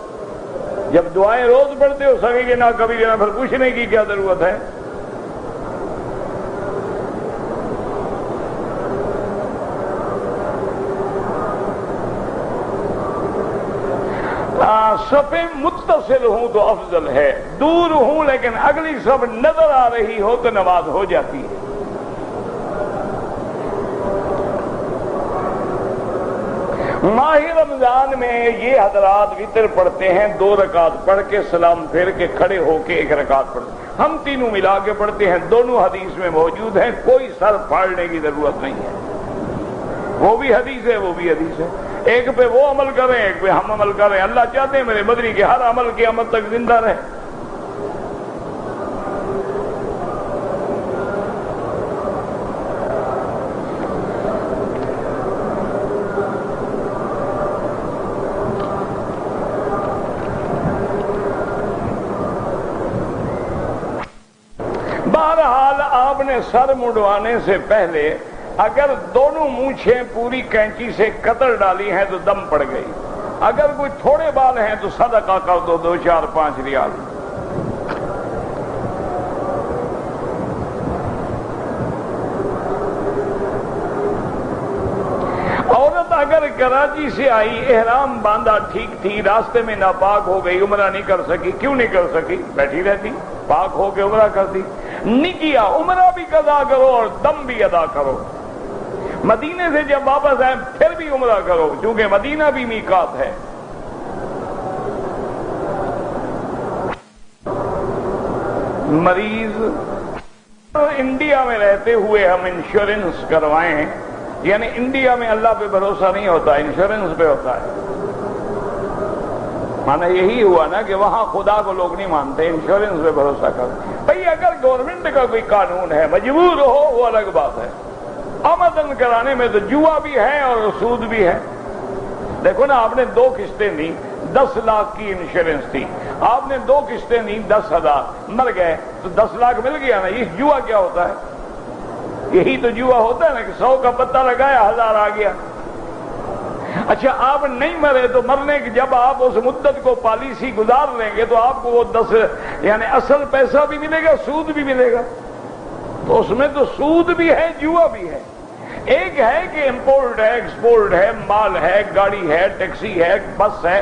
جب دعائیں روز پڑھتے ہو صغیرنا کبیرنا، پھر پوچھنے کی کیا ضرورت ہے؟ صفیں متصل ہوں تو افضل ہے، دور ہوں لیکن اگلی صف نظر آ رہی ہو تو نماز ہو جاتی ہے۔ ماہ رمضان میں یہ حضرات وتر پڑھتے ہیں، 2 رکعت پڑھ کے سلام پھیر کے کھڑے ہو کے 1 رکعت پڑھتے ہیں۔ ہم تینوں ملا کے پڑھتے ہیں، دونوں حدیث میں موجود ہیں، کوئی سر پھاڑنے کی ضرورت نہیں ہے۔ وہ بھی حدیث ہے، وہ بھی حدیث ہے، ایک پہ وہ عمل کریں، ایک پہ ہم عمل کریں۔ اللہ چاہتے ہیں میرے مدنی کے ہر عمل قیامت تک زندہ رہے۔ بہرحال آپ نے سر منڈوانے سے پہلے اگر دونوں مونچھیں پوری کینچی سے قطر ڈالی ہیں تو دم پڑ گئی، اگر کوئی تھوڑے بال ہیں تو صدقہ کر دو 2 4 5 ریال۔ عورت اگر کراچی سے آئی، احرام باندھا ٹھیک تھی، راستے میں ناپاک ہو گئی، عمرہ نہیں کر سکی، کیوں نہیں کر سکی؟ بیٹھی رہتی، پاک ہو کے عمرہ کرتی۔ نہیں کیا، عمرہ بھی قضا کرو اور دم بھی ادا کرو۔ مدینے سے جب واپس آئے پھر بھی عمرہ کرو، چونکہ مدینہ بھی میقات ہے۔ مریض انڈیا میں رہتے ہوئے ہم انشورنس کروائیں، یعنی انڈیا میں اللہ پہ بھروسہ نہیں ہوتا، انشورنس پہ ہوتا ہے۔ مانا یہی ہوا نا کہ وہاں خدا کو لوگ نہیں مانتے، انشورنس پہ بھروسہ کرتے۔ بھئی اگر گورنمنٹ کا کوئی قانون ہے، مجبور ہو، وہ الگ بات ہے۔ آمدن کرانے میں تو جوا بھی ہے اور سود بھی ہے۔ دیکھو نا، آپ نے 2 قسطیں دی، 10 لاکھ کی انشورنس تھی، آپ نے 2 قسطیں دی 10,000، مر گئے تو 10 لاکھ مل گیا نا۔ یہ جوا کیا ہوتا ہے؟ یہی تو جوا ہوتا ہے نا کہ 100 کا پتہ لگایا 1000 آ گیا۔ اچھا آپ نہیں مرے تو مرنے کی جب آپ اس مدت کو پالیسی گزار لیں گے تو آپ کو وہ 10 یعنی اصل پیسہ بھی ملے گا، سود بھی ملے گا۔ تو اس میں تو سود بھی ہے، جوا بھی ہے۔ ایک ہے کہ امپورٹ ہے، ایکسپورٹ ہے، مال ہے، گاڑی ہے، ٹیکسی ہے، بس ہے،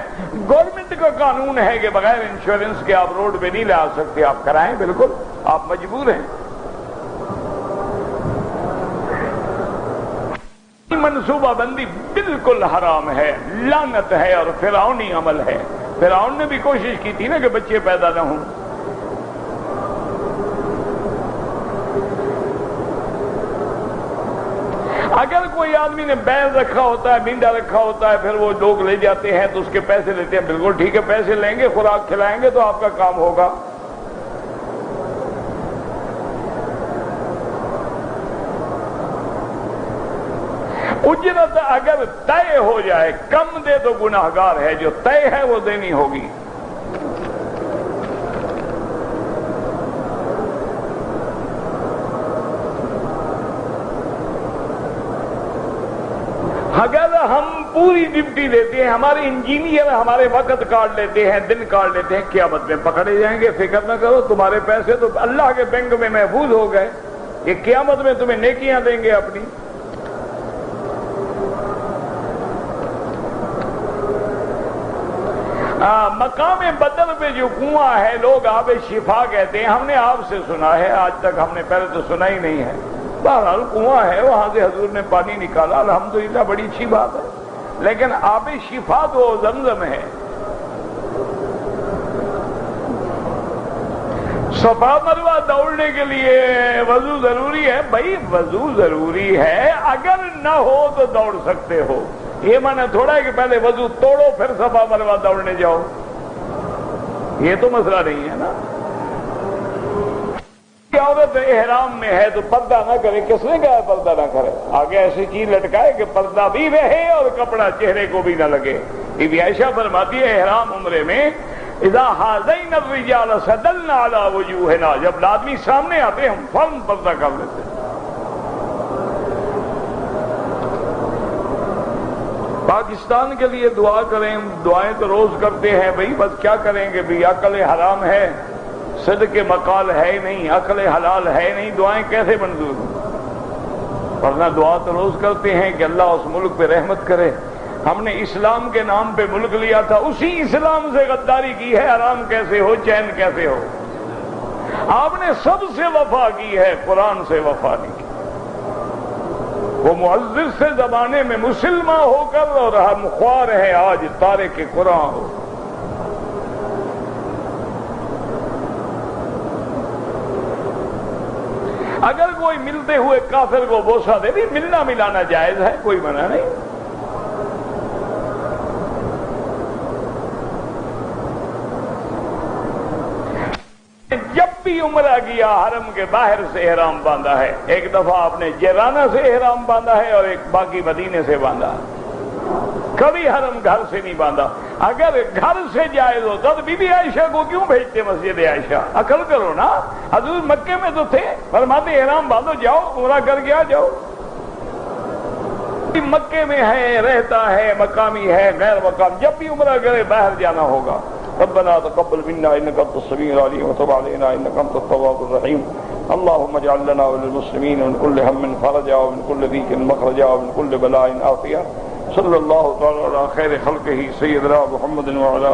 گورنمنٹ کا قانون ہے کہ بغیر انشورنس کے آپ روڈ پہ نہیں لا سکتے، آپ کرائیں، بالکل آپ مجبور ہیں۔ منصوبہ بندی بالکل حرام ہے، لعنت ہے اور فرعونی عمل ہے۔ فرعون نے بھی کوشش کی تھی نا کہ بچے پیدا نہ ہوں۔ اگر کوئی آدمی نے بیل رکھا ہوتا ہے، مینڈا رکھا ہوتا ہے، پھر وہ لوگ لے جاتے ہیں تو اس کے پیسے لیتے ہیں، بالکل ٹھیک ہے، پیسے لیں گے، خوراک کھلائیں گے تو آپ کا کام ہوگا۔ اجرت اگر طے ہو جائے، کم دے تو گناہگار ہے، جو طے ہے وہ دینی ہوگی۔ اگر ہم پوری ڈپٹی دیتے ہیں، ہمارے انجینئر ہمارے وقت کاٹ لیتے ہیں، دن کاٹ لیتے ہیں، قیامت میں پکڑے جائیں گے۔ فکر نہ کرو، تمہارے پیسے تو اللہ کے بینک میں محفوظ ہو گئے، یہ قیامت میں تمہیں نیکیاں دیں گے اپنی۔ مقام بدر پہ جو کنواں ہے لوگ آب شفا کہتے ہیں، ہم نے آپ سے سنا ہے، آج تک ہم نے پہلے تو سنا ہی نہیں ہے۔ بہرحال کنواں ہے، وہاں سے حضور نے پانی نکالا، الحمدللہ بڑی اچھی بات ہے، لیکن آب شفا تو زمزم ہے۔ صفا مروہ دوڑنے کے لیے وضو ضروری ہے؟ بھائی وضو ضروری ہے، اگر نہ ہو تو دوڑ سکتے ہو، یہ معنی تھوڑا ہے کہ پہلے وضو توڑو پھر صفا مروہ دوڑنے جاؤ، یہ تو مسئلہ نہیں ہے نا۔ عورت احرام میں ہے تو پردہ نہ کرے، کس نے کہا پردہ نہ کرے؟ آگے ایسی چیز لٹکائے کہ پردہ بھی رہے اور کپڑا چہرے کو بھی نہ لگے۔ بی بی عائشہ فرماتی ہے احرام عمرے میں اذا حاذین الرجال سدلنا علی وجوہنا، جب آدمی سامنے آتے ہم فوراً پردہ کر لیتے۔ پاکستان کے لیے دعا کریں، دعائیں تو روز کرتے ہیں بھائی، بس کیا کریں گے بھی، عقل حرام ہے، صدق مقال ہے نہیں، عقل حلال ہے نہیں، دعائیں کیسے منظور ہوں؟ ورنہ دعا تو روز کرتے ہیں کہ اللہ اس ملک پہ رحمت کرے۔ ہم نے اسلام کے نام پہ ملک لیا تھا، اسی اسلام سے غداری کی ہے، آرام کیسے ہو، چین کیسے ہو؟ آپ نے سب سے وفا کی ہے، قرآن سے وفا نہیں کی۔ وہ معزز سے زمانے میں مسلمان ہو کر اور ہم خوار ہیں آج تارک قرآن ہو۔ اگر کوئی ملتے ہوئے کافر کو بوسہ دے بھی، ملنا ملانا جائز ہے، کوئی منع نہیں۔ جب بھی عمرہ کیا حرم کے باہر سے احرام باندھا ہے، ایک دفعہ آپ نے جیرانہ سے احرام باندھا ہے اور ایک باقی مدینے سے باندھا، کبھی حرم گھر سے نہیں باندھا۔ اگر گھر سے جائز ہوتا تو بی بی عائشہ کو کیوں بھیجتے مسجد عائشہ؟ عقل کرو نا، حضور مکے میں تو تھے، فرماتے احرام باندھو، جاؤ عمرہ کر کے آ جاؤ۔ مکے میں ہے، رہتا ہے، مقامی ہے، غیر مقام، جب بھی عمرہ کرے باہر جانا ہوگا۔ ربنا تقبل منا انك انت السميع العليم وتب علينا انك انت التواب الرحيم اللهم اجعل لنا وللمسلمين من كل هم فرجا ومن كل ضيق مخرجا ومن كل بلاء عافية صلى الله تعالى على خير خلقه سيدنا محمد وعلى